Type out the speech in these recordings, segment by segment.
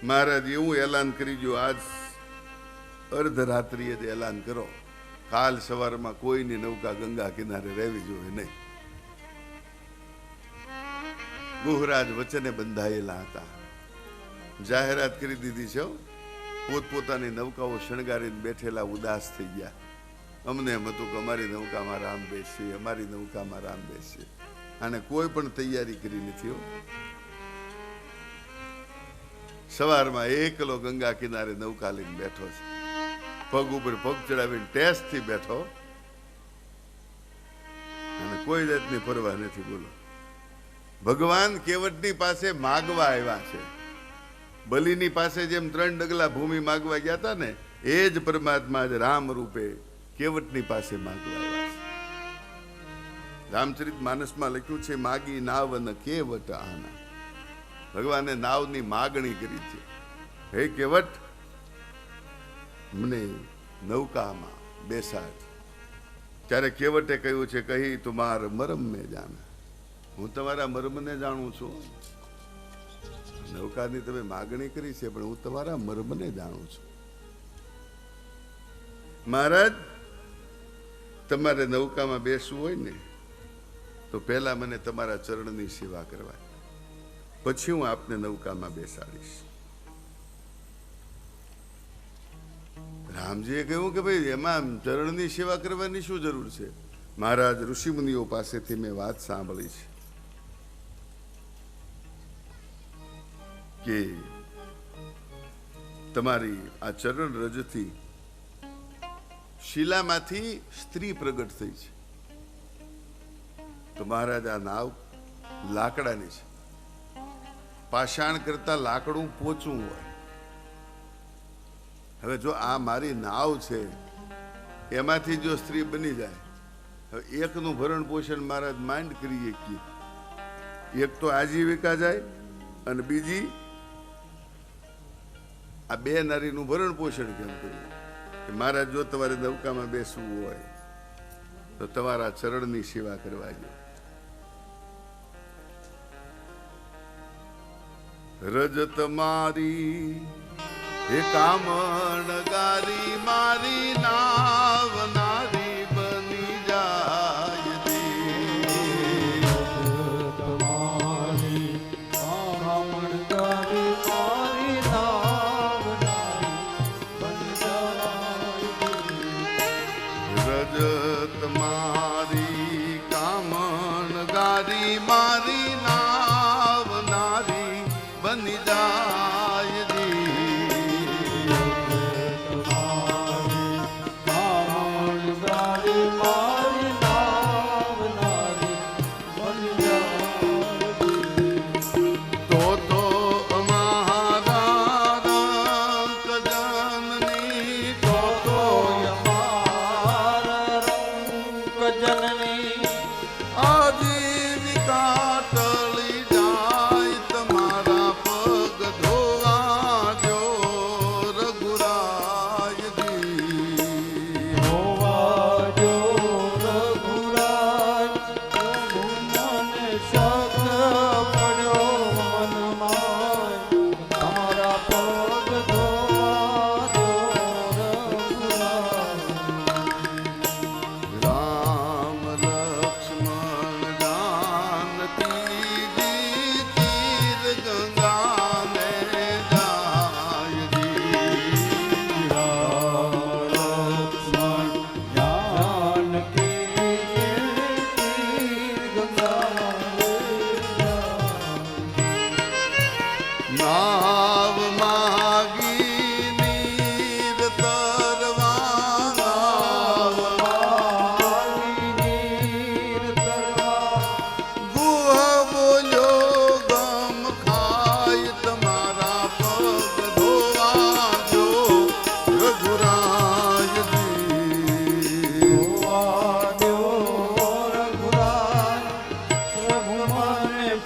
महाराज एवं एलान करी जो आज अर्धरात्रिए ज एलान करो काल सवार में कोई नौका गंगा किनारे रहवी जोईए नहीं। गुहराज वचने बंधायेला हता। जाहेरात करी दीधी छे। पोतपोतानी नौकाओ शणगारीने बैठेला उदास थई गया। अमने एम हतुं के अमारी नौकामां राम बेसशे, अमारी नौकामां राम बेसशे। आने कोई पण तैयारी करी नथी हो। सवारमां एकलो गंगा किनारे नौका लईने बैठो छे। पग उपर पग चढ़ावीने टेस्ट थी बैठो अने कोई जातनी परवाह नथी। बोलो भगवान केवटनी पासे मागवा आव्या छे। बलिनी पासे जेम 3 डगला भूमि मागवा गया था ने ए ज परमात्मा आज राम रूपे केवटनी पासे मागवा आव्या छे। रामचरित मानस में लख्युं छे मागी नाव न केवट आना। भगवाने नावनी मागणी करी छे। हे केवट मने नौकामां बेसाड। त्यारे केवटे कह्युं छे कही तुम्हार मरम में जाना। हूँ तमारा मर्मने जाणुं छुं। नौकानी तमे मागणी करी छे पण हूँ तमारा मर्मने जाणुं छुं। महाराज तमारे नौकामां बेसવું હોય ને તો પહેલા મને તમારા ચરણની સેવા કરવા, પછી હું આપને નૌકામાં બેસાડીશ। રામજીએ કહ્યું કે ભાઈ એમાં ચરણની સેવા કરવાની શું જરૂર છે? મહારાજ ઋષિમુનિઓ પાસેથી મેં વાત સાંભળી છે કે તમારી આ ચરણ રજથી શિલામાંથી સ્ત્રી પ્રગટ થઈ છે। તો મહારાજ આ નાવ લાકડાની છે। પાષાણ કરતા લાકડું પોચું હોય। હવે જો આ મારી નાવ છે એમાંથી જો સ્ત્રી બની જાય, હવે એકનું ભરણ પોષણ મહારાજ માંડ કરીએ કે એક તો આજીવિકા જાય અને બીજી આ બે નારીનું ભરણ પોષણ કેમ કર્યું? महाराज जो तमारे नौका में बेसવું હોય तो तमारा चरणनी सेवा करवा जो। रजत मारी हे कामण गारी मारी नाव नारी बनी जाय दे। रजत मारी कामण गारी मारी नाव नारी बनी जाय दे। रजत मारी कामण गारी मारी नाव नारी बनी जाय दी।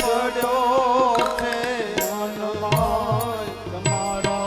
પડ્યો છે મનમાં તમારા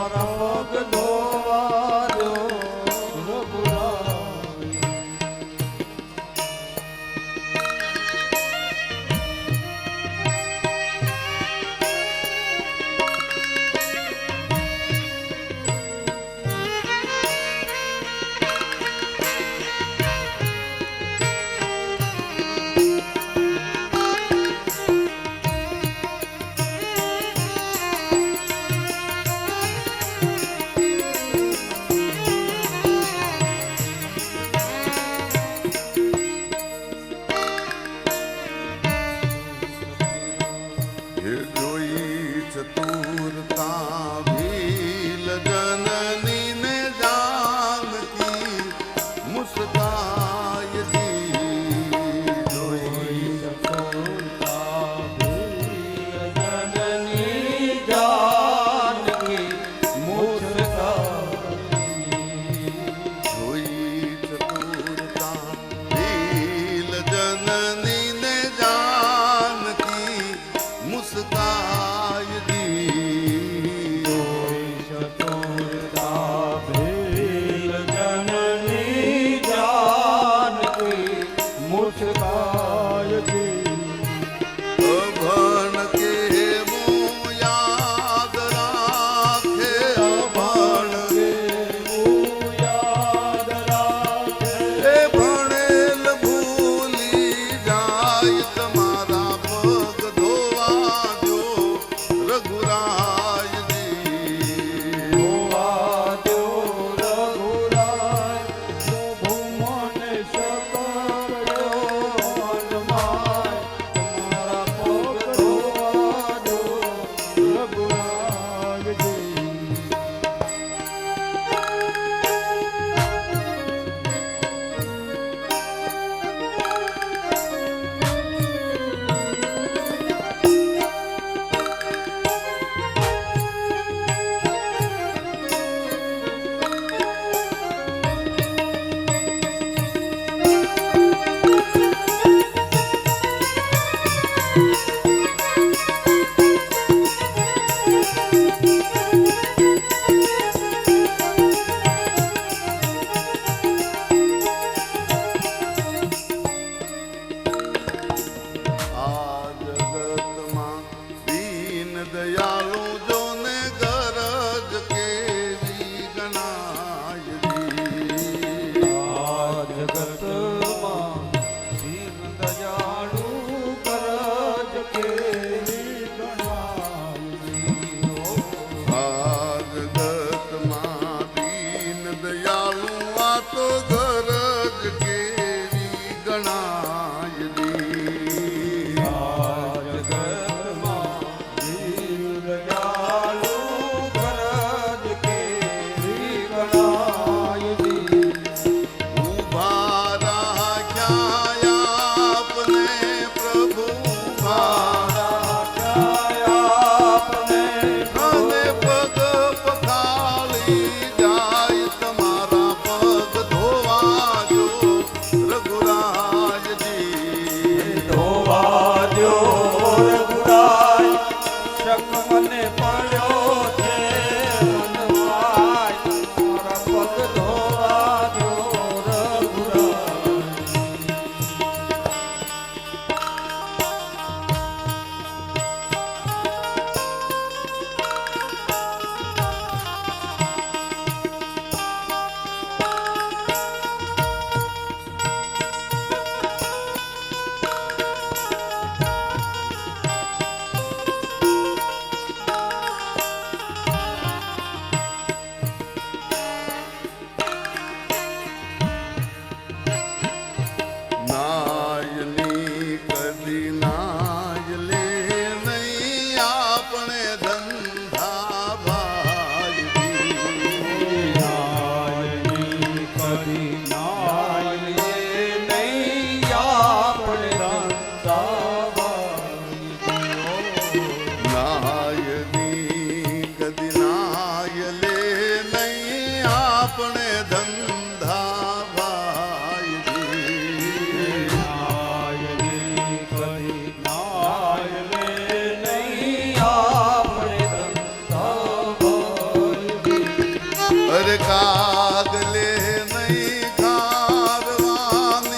અરે કાગલે નહીં ખારવાની,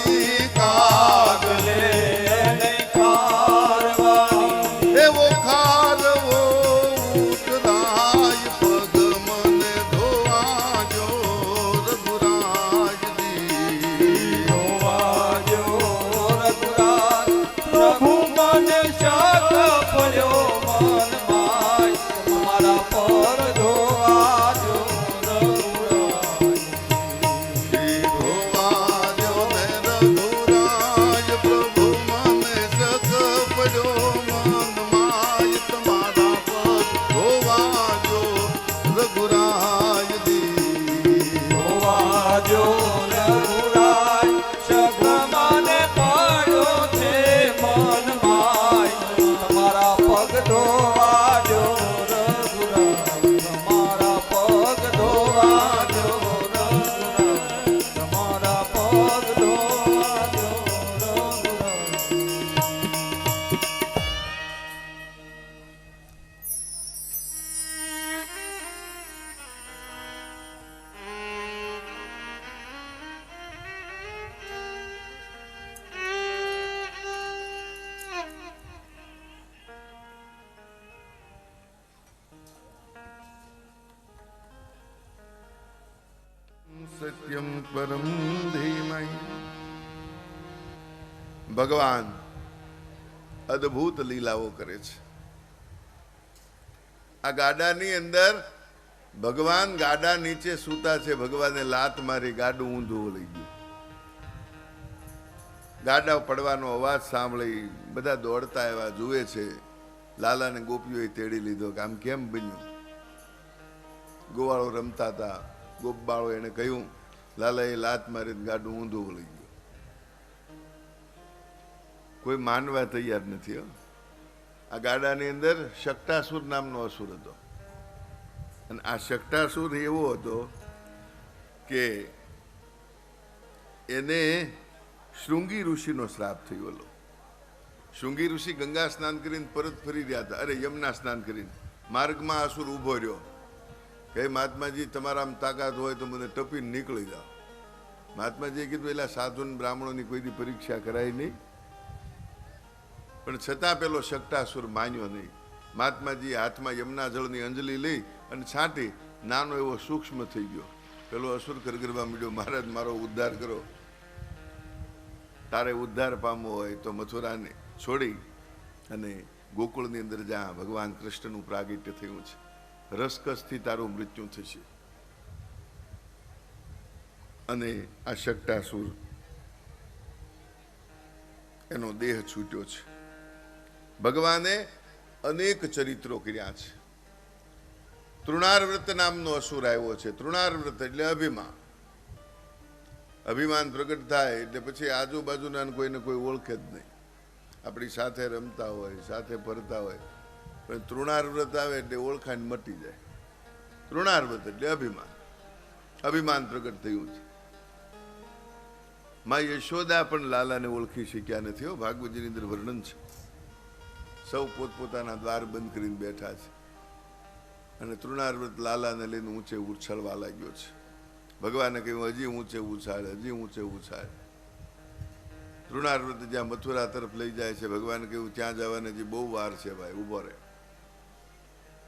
કાગલે નહીં ખારવાની, એવો ખારવો ઉતરાય પગ મને ધોવાજો રઘુરાજજી. ધોવાજો રઘુરાજ, પ્રભુ મને શાક પડ્યો મન માય, તમારા પર ધોવાજો રઘુરાજ. ધોવાજો ને રઘુરાજ, પ્રભુ મને સખ પડ્યો મન માય, તમારા પગ ધોવાજો રઘુરાજજી. ધોવાજો રઘુરાજ, શક મને પડ્યો છે મન માય, તમારા પગ ધોવાજો રઘુરાજ, તમારા પગ ધોવાજો રઘુરાજ, તમારા પગ ધોવાજો રઘુરાજ. સત્યમ પરમ ધીમહિ. ભગવાન અદ્ભુત લીલાઓ કરે છે. આ ગાડાની અંદર ભગવાન ગાડા નીચે સૂતા છે. ભગવાને લાત મારી, ગાડું ઊંધું લઈ ગયું. ગાડા પડવાનો અવાજ સાંભળી બધા દોડતા એવા જુએ છે. લાલાને ગોપીઓએ તેડી લીધો કે આમ કેમ બન્યું. ગોવાળો રમતા હતા. ગોપબાળો એને કહ્યું, લાલાએ લાત મારી, ગાડું ઊંધું લઈ ગયું. કોઈ માનવા તૈયાર નથી. આ ગાડાની અંદર શકટાસુર નામનો અસુર હતો. અને આ શકટાસુર એવો હતો કે એને શૃંગી ઋષિનો શ્રાપ થયો હતો. શૃંગી ઋષિ ગંગા સ્નાન કરીને પરત ફરી રહ્યા હતા. અરે યમુના સ્નાન કરીને માર્ગમાં અસુર ઊભો રહ્યો. કે મહાત્માજી તમારા આમ તાકાત હોય તો મને ટપીને નીકળી જાઓ. મહાત્માજીએ કીધું એટલે સાધુ બ્રાહ્મણોની કોઈની પરીક્ષા કરાય નહીં. પણ છતાં પેલો શકટાસુર માન્યો નહીં. મહાત્માજી હાથમાં યમુના જળની અંજલિ લઈ અને છાંટી નાનો એવો સૂક્ષ્મ થઈ ગયો. પેલો અસુર કરગરવા માંડ્યો, મહારાજ મારો ઉદ્ધાર કરો. તારે ઉદ્ધાર પામવો હોય તો મથુરાને છોડી અને ગોકુળની અંદર જ્યાં ભગવાન કૃષ્ણનું પ્રાગટ્ય થયું છે, રસકસથી તારું મૃત્યુ થશે. અને આ શકટાસુર એનો દેહ છૂટ્યો છે. ભગવાને અનેક ચરિત્રો કર્યા છે. તૃણારવ્રત નામનો અસુર આવ્યો છે. તૃણારવ્રત એટલે અભિમાન. અભિમાન પ્રગટ થાય એટલે પછી આજુબાજુના કોઈને કોઈ ઓળખે જ નહીં. આપણી સાથે રમતા હોય, સાથે ફરતા હોય, પણ તૃણારવ્રત આવે એટલે ઓળખાણ મટી જાય. તૃણારવ્રત એટલે અભિમાન. અભિમાન પ્રગટ થયું છે. માં યશોદા પણ લાલાને ઓળખી શક્યા નથી. ભાગવતજીની અંદર વર્ણન છે. સૌ પોતપોતાના દ્વાર બંધ કરીને બેઠા છે અને તૃણારવ્રત લાલાને લઈને ઊંચે ઉછળવા લાગ્યો છે. ભગવાને કહ્યું હજી ઊંચે ઉછાળ, હજી ઊંચે ઉછાળ. તૃણારવ્રત જ્યાં મથુરા તરફ લઈ જાય છે, ભગવાને કહ્યું ત્યાં જવાને હજી બહુ વાર છે ભાઈ, ઉભો રહે.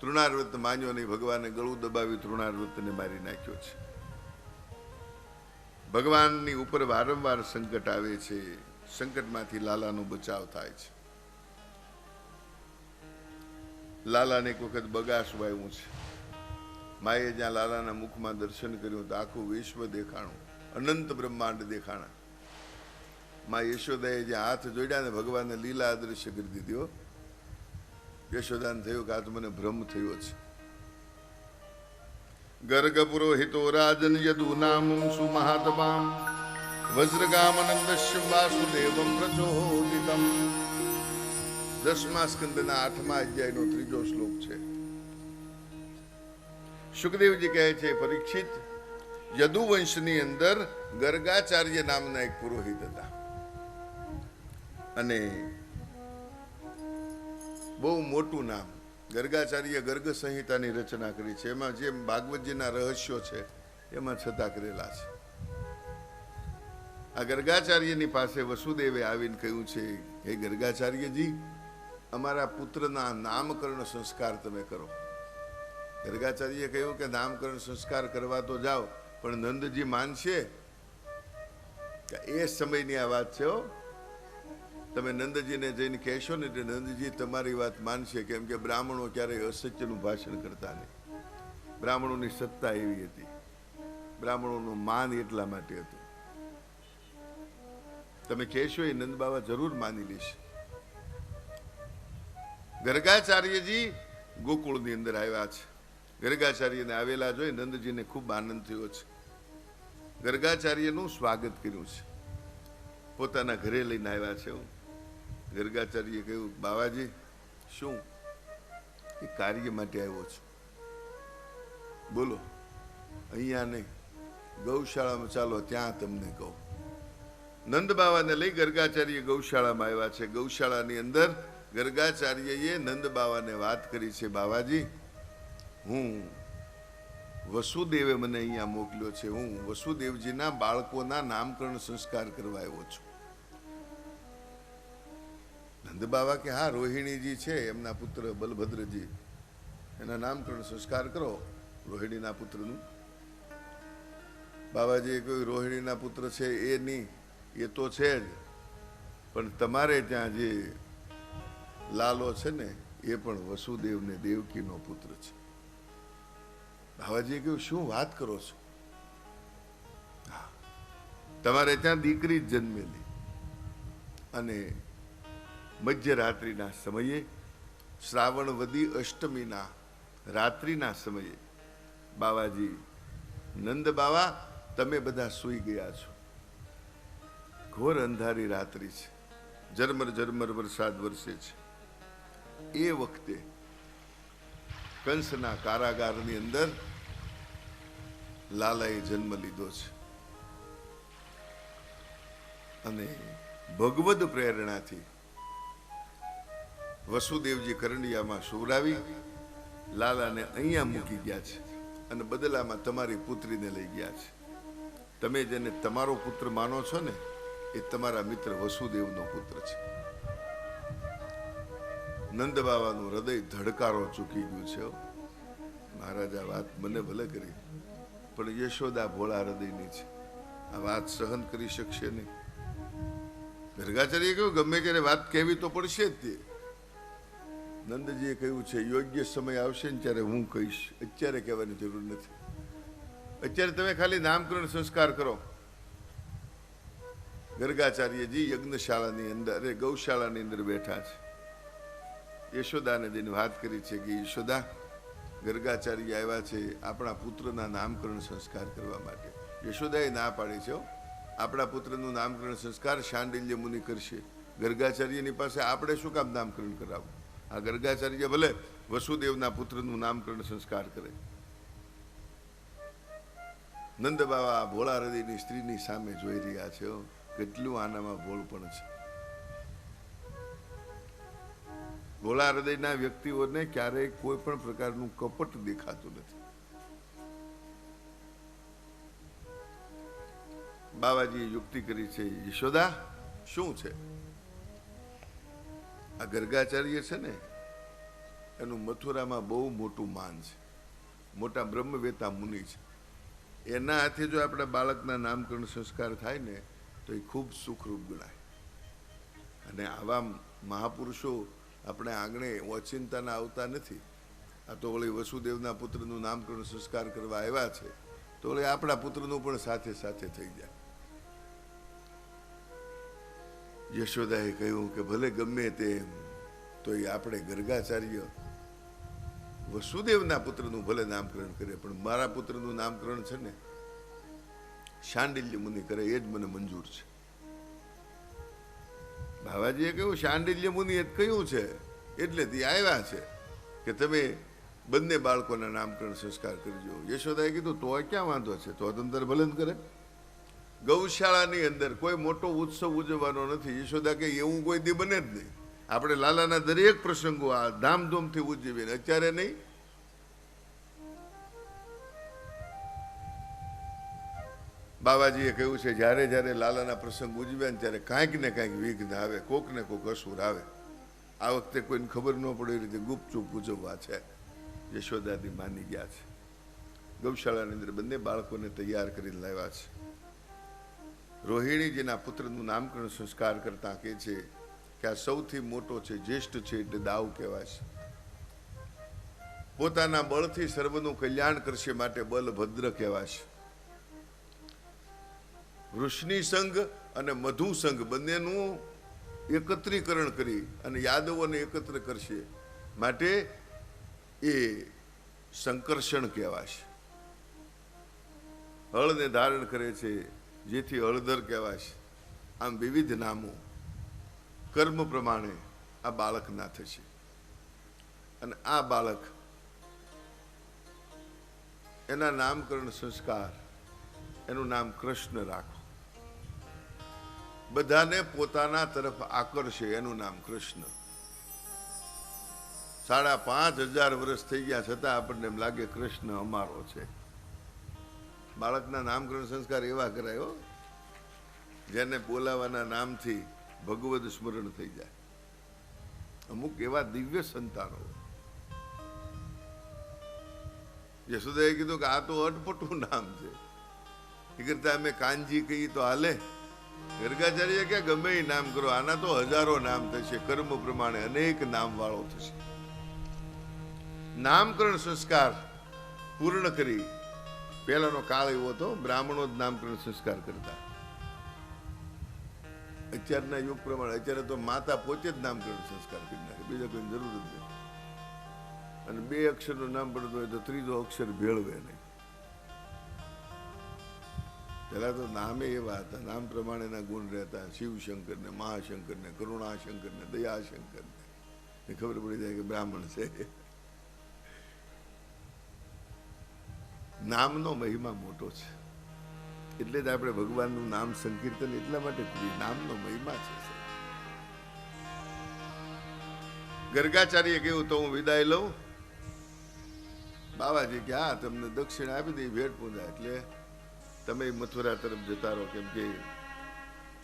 તૃણારવ્રત માન્યો નહીં. ભગવાને ગળું દબાવી તૃણારવ્રતને મારી નાખ્યો છે. ભગવાનની ઉપર વારંવાર સંકટ આવે છે. સંકટમાંથી લાલાનો બચાવ થાય છે. લાલાને એક વખત બગાસું આવ્યું છે. માએ જ્યાં લાલાના મુખમાં દર્શન કર્યું તો આખું વિશ્વ દેખાણું, અનંત બ્રહ્માંડ દેખાણા. મા યશોદાએ જ્યાં હાથ જોડ્યા ને ભગવાનને લીલા અદૃશ્ય કરી દીધી. યશોદાને થયું કે આ તો મને ભ્રમ થયો છે. ગર્ગ પુરોહિતો રાજન યદુ નામં સુમહાત્મામ વજ્રગામનંદસ્ય વાસુદેવમ પ્રચોદિતમ. 10મા સ્કંદના 8મા અધ્યાયનો 3જો શ્લોક છે. સુખદેવજી કહે છે, પરીક્ષિત, યદુવંશની અંદર ગર્ગાચાર્ય નામના એક પુરોહિત હતા અને બહુ મોટું નામ. ગર્ગાચાર્ય ગર્ગ સંહિતાની રચના કરી છે. એમાં જે ભાગવતજીના રહસ્યો છે એમાં છતાં કરેલા છે. આ ગર્ગાચાર્યની પાસે વસુદેવે આવીને કહ્યું છે, હે ગર્ગાચાર્યજી, અમારા પુત્રના નામકરણ સંસ્કાર તમે કરો. ગર્ગાચાર્યએ કહ્યું કે નામકરણ સંસ્કાર કરવા તો જાઓ, પણ નંદજી માનશે? એ સમયની આ વાત છે. તમે નંદજીને જઈને કહેશો ને એટલે નંદજી તમારી વાત માનશે, કેમ કે બ્રાહ્મણો ક્યારેય અસત્યનું ભાષણ કરતા નહીં. બ્રાહ્મણોની સત્તા એવી હતી, બ્રાહ્મણોનું માન એટલા માટે હતું. તમે કહેશો એ નંદ બાબા જરૂર માની લેશે. ગર્ગાચાર્યજી ગોકુળની અંદર આવ્યા છે. ગર્ગાચાર્યને આવેલા જોઈ નંદજીને ખૂબ આનંદ થયો છે. ગર્ગાચાર્યનું સ્વાગત કર્યું છે, પોતાના ઘરે લઈને આવ્યા છે. ગર્ગાચાર્યએ કહ્યું, બાવાજી શું? એ કાર્ય માટે આવ્યો છું. બોલો. અહીંયા નહીં, ગૌશાળામાં ચાલો, ત્યાં તમને કહું. નંદ બાવાને લઈ ગર્ગાચાર્ય ગૌશાળામાં આવ્યા છે. ગૌશાળાની અંદર ગર્ગાચાર્યએ નંદ બાવાને વાત કરી છે, બાવાજી હું વસુદેવે મને અહીંયા મોકલ્યો છે, હું વસુદેવજીના બાળકોના નામકરણ સંસ્કાર કરવા આવ્યો છું. નંદ બાવા કે હા, રોહિણીજી છે, એમના પુત્ર બલભદ્રજી, એના નામકરણ સંસ્કાર કરો રોહિણીના પુત્રનું. બાબાજીએ કહ્યું, રોહિણીના પુત્ર છે એ નહીં, એ તો છે જ, પણ તમારે ત્યાં જે લાલો છે ને એ પણ વસુદેવ ને દેવકીનો પુત્ર છે. બાબાજીએ કહ્યું, શું વાત કરો છો? તમારે ત્યાં દીકરી જ જન્મેલી, અને મધ્યરાત્રિના સમયે, શ્રાવણવદી અષ્ટમીના રાત્રિના સમયે, બાવાજી નંદ બાવા તમે બધા સૂઈ ગયા છો. ઘોર અંધારી રાત્રિ છે, ઝરમર ઝરમર વરસાદ વરસે છે. એ વખતે કંસના કારાગારની અંદર લાલાએ જન્મ લીધો છે, અને ભગવદ પ્રેરણાથી વસુદેવજી કરંડિયામાં સુવરાવી લાલાને અહીંયા મૂકી ગયા છે, અને બદલામાં તમારી પુત્રીને લઈ ગયા છે. તમે જેને તમારો પુત્ર માનો છો ને એ તમારા મિત્ર વસુદેવનો પુત્ર છે. નંદ બાવાનું હૃદય ધડકારો ચૂકી ગયું છે. મહારાજા વાત મને ભલે કરી, પણ યશોદા ભોળા હૃદયની છે, આ વાત સહન કરી શકશે નહીં. ગર્ગાચાર્યએ કહ્યું, ગમે ત્યારે વાત કહેવી તો પડશે જ. તે નંદજીએ કહ્યું છે, યોગ્ય સમય આવશે ને ત્યારે હું કહીશ, અત્યારે કહેવાની જરૂર નથી. અત્યારે તમે ખાલી નામકરણ સંસ્કાર કરો. ગર્ગાચાર્યજી યજ્ઞશાળાની અંદર, ગૌશાળાની અંદર બેઠા છે. યશોદાને જઈને વાત કરી છે કે યશોદા, ગર્ગાચાર્ય આવ્યા છે આપણા પુત્રના નામકરણ સંસ્કાર કરવા માટે. યશોદાએ ના પાડી છે, આપણા પુત્રનું નામકરણ સંસ્કાર શાંડિલ્ય મુનિ કરશે. ગર્ગાચાર્યની પાસે આપણે શું કામ નામકરણ કરાવવું? આ ગર્ગાચાર્ય ભલે વસુદેવના પુત્રનું નામકરણ સંસ્કાર કરે. નંદ બાવા ભોળા હૃદયની સ્ત્રીની સામે જોઈ રહ્યા છે. કેટલું આનામાં ભોળપણ છે. ભોળા હૃદયના વ્યક્તિઓને ક્યારેય કોઈ પણ પ્રકારનું કપટ દેખાતું નથી. બાવાજીએ યુક્તિ કરી છે, યશોદા શું છે? આ ગર્ગાચાર્ય છે ને, એનું મથુરામાં બહુ મોટું માન છે, મોટા બ્રહ્મવેતા મુનિ છે. એના હાથે જો આપણા બાળકના નામકરણ સંસ્કાર થાય ને તો એ ખૂબ સુખરૂપ ગણાય. અને આવા મહાપુરુષો આપણે આંગણે ઓચિંતાના આવતા નથી. આ તો વળી વસુદેવના પુત્રનું નામકરણ સંસ્કાર કરવા આવ્યા છે, તો વળી આપણા પુત્રનું પણ સાથે સાથે થઈ જાય. યશોદાએ કહ્યું કે ભલે ગમે તેમ, તો એ આપણે ગર્ગાચાર્ય વસુદેવના પુત્રનું ભલે નામકરણ કરે, પણ મારા પુત્રનું નામકરણ છે ને શાંડિલ્ય મુનિ કરે એ જ મને મંજૂર છે. બાવાજીએ કહ્યું, શાંડિલ્ય મુનિ એ કહ્યું છે એટલે તે આવ્યા છે કે તમે બંને બાળકોના નામકરણ સંસ્કાર કરજો. યશોદાએ કીધું, તો ક્યાં વાંધો છે, તો તંત્ર ભલે કરે. ગૌશાળાની અંદર કોઈ મોટો ઉત્સવ ઉજવવાનો નથી. યશોદા કે એવું કોઈ દી બને જ નહીં. આપણે લાલાના દરેક પ્રસંગો આ ધામધૂમથી ઉજવીને અત્યારે નહીં. બાવાજીએ કહ્યું છે જ્યારે જ્યારે લાલાના પ્રસંગ ઉજવ્યા ને ત્યારે કાંઈક ને કાંઈક વિઘ્ન આવે, કોક ને કોક અસુર આવે. આ વખતે કોઈને ખબર ન પડે એ રીતે ગુપચુપ ઉજવવા છે. યશોદાદી માની ગયા છે. ગૌશાળાની અંદર બંને બાળકોને તૈયાર કરીને લાવ્યા છે. રોહિણીજીના પુત્રનું નામકરણ સંસ્કાર કરતા કહે છે કે આ સૌથી મોટો છે, જ્યેષ્ઠ છે એટલે દાવ કહેવાય છે. પોતાના બળથી સર્વનું કલ્યાણ કરશે માટે બલભદ્ર કહેવાશે. વૃષ્ણિ સંઘ અને મધુ સંઘ બંનેનું એકત્રીકરણ કરી અને યાદવોને એકત્ર કરશે માટે એ સંકર્ષણ કહેવાશે. હળને ધારણ કરે છે જેથી હળધર કહેવાશે. આમ વિવિધ નામો કર્મ પ્રમાણે આ બાળકના થશે. અને આ બાળક એના નામકરણ સંસ્કાર, એનું નામ કૃષ્ણ રાખો. બધાને પોતાના તરફ આકર્ષે એનું નામ કૃષ્ણ. 5,500 વર્ષ થઈ ગયા છતાં આપણને એમ લાગે કૃષ્ણ અમારો છે. બાળકના નામકરણ સંસ્કાર એવા કરાયો જેને બોલાવાના નામથી ભગવદ સ્મરણ થઈ જાય. અમુક એવા દિવ્ય સંતાનો. યશોદાએ કીધું કે આ તો અટપટું નામ છે, એ કરતા અમે કાનજી કહીએ તો હાલે. ગર્ગાચાર્ય કે ગમે એ નામ કરો, આના તો હજારો નામ થશે. કર્મ પ્રમાણે અનેક નામ વાળો થશે. નામકરણ સંસ્કાર પૂર્ણ કરી પહેલાનો કાળ એવો હતો, બ્રાહ્મણો જ નામકરણ સંસ્કાર કરતા. અત્યારના યુગ પ્રમાણે અત્યારે તો માતા પોતે જ નામકરણ સંસ્કાર કરી નાખે, બીજા કોઈ જરૂર જ નહીં. અને 2 અક્ષરનું નામ પડતું હોય તો 3જો અક્ષર ભેળવે નહીં. પેલા તો નામે એવા હતા, નામ પ્રમાણેના ગુણ રહેતા. શિવશંકર ને, મહાશંકર ને, કરુણાશંકર ને, દયાશંકર ને ખબર પડી જાય કે બ્રાહ્મણ છે. નામનો મહિમા મોટો છે. એટલે જ આપણે ભગવાનનું નામ સંકીર્તન એટલા માટે કરીએ, નામનો મહિમા છે. ગર્ગાચાર્ય કહ્યું તો હું વિદાય લઉં. બાવાજી કે હા, તમને દક્ષિણ આપી દઈ, ભેટ પૂજા, એટલે તમે મથુરા તરફ જતા રહો. કેમ કે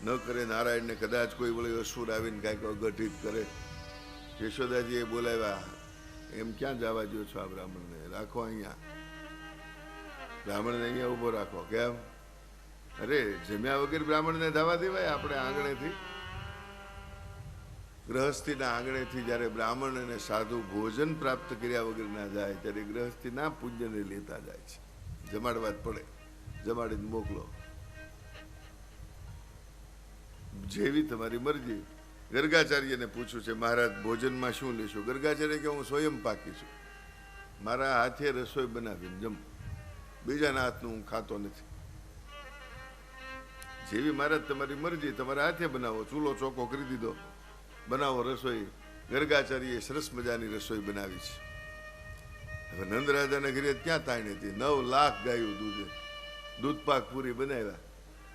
ન કરે નારાયણને કદાચ કોઈ વળી અસુર આવીને કાંઈક અગઠિત કરે. યશોદાજીએ બોલાવ્યા, એમ ક્યાં જવા દો છો આ બ્રાહ્મણને? રાખો અહીંયા, બ્રાહ્મણને અહીંયા ઉભો રાખો. કેમ? અરે જમ્યા વગર બ્રાહ્મણને જવા દેવાય? આપણે આંગણેથી, ગ્રહસ્થીના આંગણેથી જ્યારે બ્રાહ્મણ અને સાધુ ભોજન પ્રાપ્ત કર્યા વગર ના જાય ત્યારે ગ્રહસ્થીના પૂજ્યને લેતા જાય છે. જમાડવા જ પડે, જમાડીને મોકલો, જેવી તમારી મરજી. ગર્ગાચાર્યને પૂછ્યું છે, મહારાજ ભોજનમાં શું લેશો? ગર્ગાચાર્ય કે હું સ્વયં પાકી છું, મારા હાથે રસોઈ બનાવીને જમ, બીજાના હાથનું હું ખાતો નથી. જેવી મહારાજ તમારી મરજી, તમારા હાથે બનાવો. ચૂલો ચોખ્ખો કરી દીધો, બનાવો રસોઈ. ગર્ગાચાર્યએ સરસ મજાની રસોઈ બનાવી છે. હવે નંદરાજાના ઘરે ક્યાં તાણ હતી? 9 લાખ ગાયું દૂધે દૂધપાક પૂરી બનાવ્યા.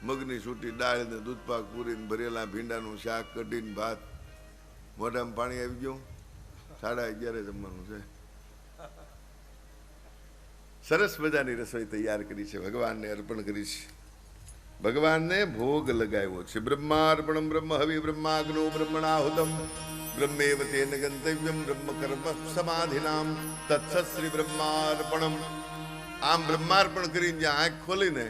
મગની સૂટી દાળ ને દૂધપાક પૂરી, ભરેલા ભીંડાનું શાક, કઢીને ભાત. મોઢામાં પાણી આવી ગયું. 11:30 જમવાનું છે. સરસ મજાની રસોઈ તૈયાર કરી છે, ભગવાનને અર્પણ કરી છે. ભગવાનને ભોગ લગાવ્યો છે. બ્રહ્માર્પણમ બ્રહ્મ હવિ બ્રહ્માગ્નો બ્રહ્મણાહુતમ બ્રહ્મેવ તેન ગંતવ્યમ બ્રહ્મ કર્મ સમાધિનામ તત્સત શ્રી બ્રહ્માર્પણમ. આમ બ્રહ્માર્પણ કરીને જ્યાં આંખ ખોલીને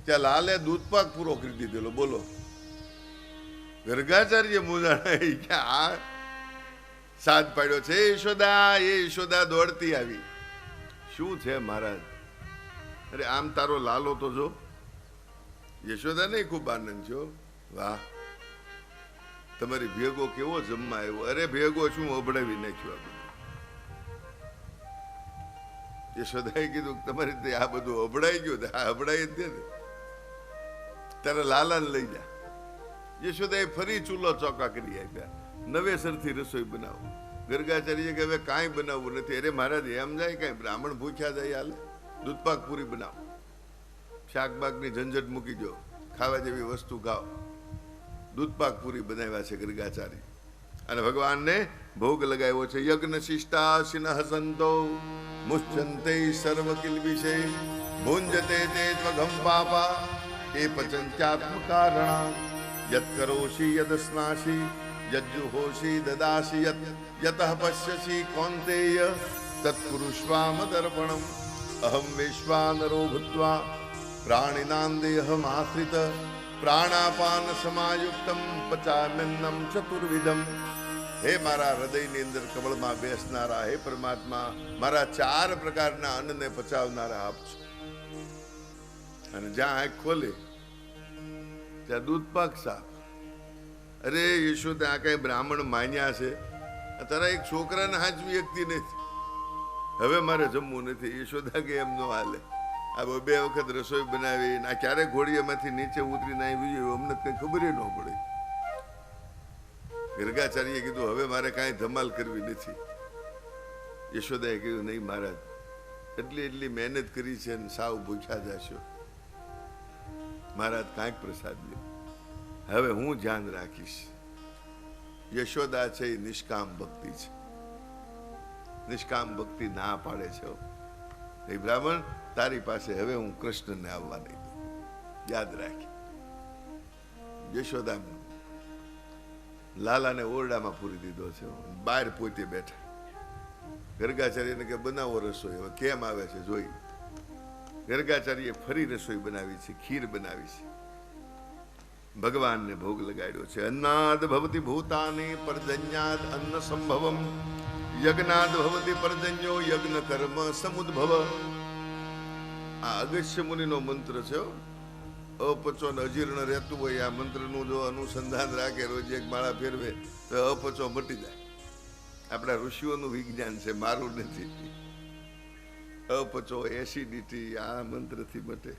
ત્યાં લાલે દૂધપાક પૂરો કરી દીધેલો. બોલો, ગર્ગાચાર્ય મૂંઝાણા કે આ સાદ પાડ્યો છે. યશોદા, એ યશોદા દોડતી આવી. શું છે મહારાજ? અરે આમ તારો લાલો તો જો. યશોદા નહીં ખૂબ આનંદ છો. વાહ, તમારી ભેગો કેવો જમવા આવ્યો. અરે ભેગો શું અભડાવી નાખ્યો આ બધું. યશોદાએ કીધું તમારી આ બધું અભડાઈ ગયું. આ અભડાઈ જ દે ને, તારા લાલાને લઈ જા. યશોદાએ ફરી ચૂલો ચોકા કરી આપ્યા. નવેસરથી રસોઈ બનાવો. ગર્ગાચાર્ય કે હવે કાંઈ બનાવવું નથી. અરે મહારાજ એમ જાય કાંઈ, બ્રાહ્મણ ભૂખ્યા જાય હાલે. દૂધપાક પૂરી બનાવો, શાકબાગની ઝંઝટ મૂકી દો, ખાવા જેવી વસ્તુ ખાઓ. દૂધપાક પૂરી બનાવ્યા છે ગર્ગાચાર્ય. અને ભગવાનને ભોગ લગાવ્યો છે. યજ્ઞ શિષ્ટાશિન હસંતો મુચ્છન્તે સર્વ કિલ્બિષે ભુંજતે તે ત્વઘમ પાપા એ પચંત્યાત્મકારણા યત કરોષી યદ સ્નાસી યજ્જુહોષી દદાસી યતઃ પશ્યસી કૌંતેય તત્કુરુષ્વામદર્પણમ અહમ વૈશ્વાનરો ભૂત્વા પ્રાણિનાં દેહમાશ્રિત પ્રાણાપાન સમાયુક્તમ પચામ્યન્નમ ચતુર્વિધમ. હે મારા હૃદયની અંદર કમળમાં બેસનારા હે પરમાત્મા, મારા 4 પ્રકારના અન્નને પચાવનારા આપ છો. અને જ્યાં આંખ ખોલે ત્યાં દૂધ પાક સાફ. અરે યશોદા, આ કઈ બ્રાહ્મણ માન્યા છે? તારા એક છોકરાને હાચવી શકતી નથી. હવે મારે જમવું નથી. યશોદા કે એમ નો હાલે. આ 2 વખત રસોઈ બનાવી, આ ક્યારે ઘોડીએમાંથી નીચે ઉતરીને આવી ગયું અમને કઈ ખબર ન પડી. ગર્ગાચાર્યે કીધું હવે મારે કાંઈ ધમાલ કરવી નથી. યશોદાએ કીધું નહીં મહારાજ, એટલી મહેનત કરી છે ને સાવ ભૂખ્યા જશો. મહારાજ કાંઈક પ્રસાદ લ્યો. હવે હું ધ્યાન રાખીશ. યશોદા છે એ નિષ્કામ ભક્તિ છે. નિષ્કામ ભક્તિ ના પાડે છે. એ બ્રાહ્મણ, તારી પાસે હવે હું કૃષ્ણને આવવા નહીં દઉં. યાદ રાખી. યશોદા લાલાને ઓરડામાં પૂરી દીધો છે. બહાર પોતે બેઠા. ગર્ગાચાર્યને કે બનાવો રસોઈ. હવે કેમ આવે છે જોઈ. ગર્ગાચાર્યે ફરી રસોઈ બનાવી છે, ખીર બનાવી છે. ભગવાનને ભોગ લગાડ્યો છે. અન્નાદ ભવતી ભૂતાની પર્જન્યાદ અન્ન સંભવમ યજ્ઞાદ ભવતી પર્જન્યો યજ્ઞ કર્મ સમુદ્ભવ. આ અગસ્ત્ય મુનિનો મંત્ર છે. અપચો ને અજીર્ણ રહેતું હોય આ મંત્રનું જો અનુસંધાન રાખે, રોજ એક માળા ફેરવે તો અપચો મટી જાય. આપણા ઋષિઓનું વિજ્ઞાન છે, મારું નથી. અપચો, એસિડિટી આ મંત્રથી મટે.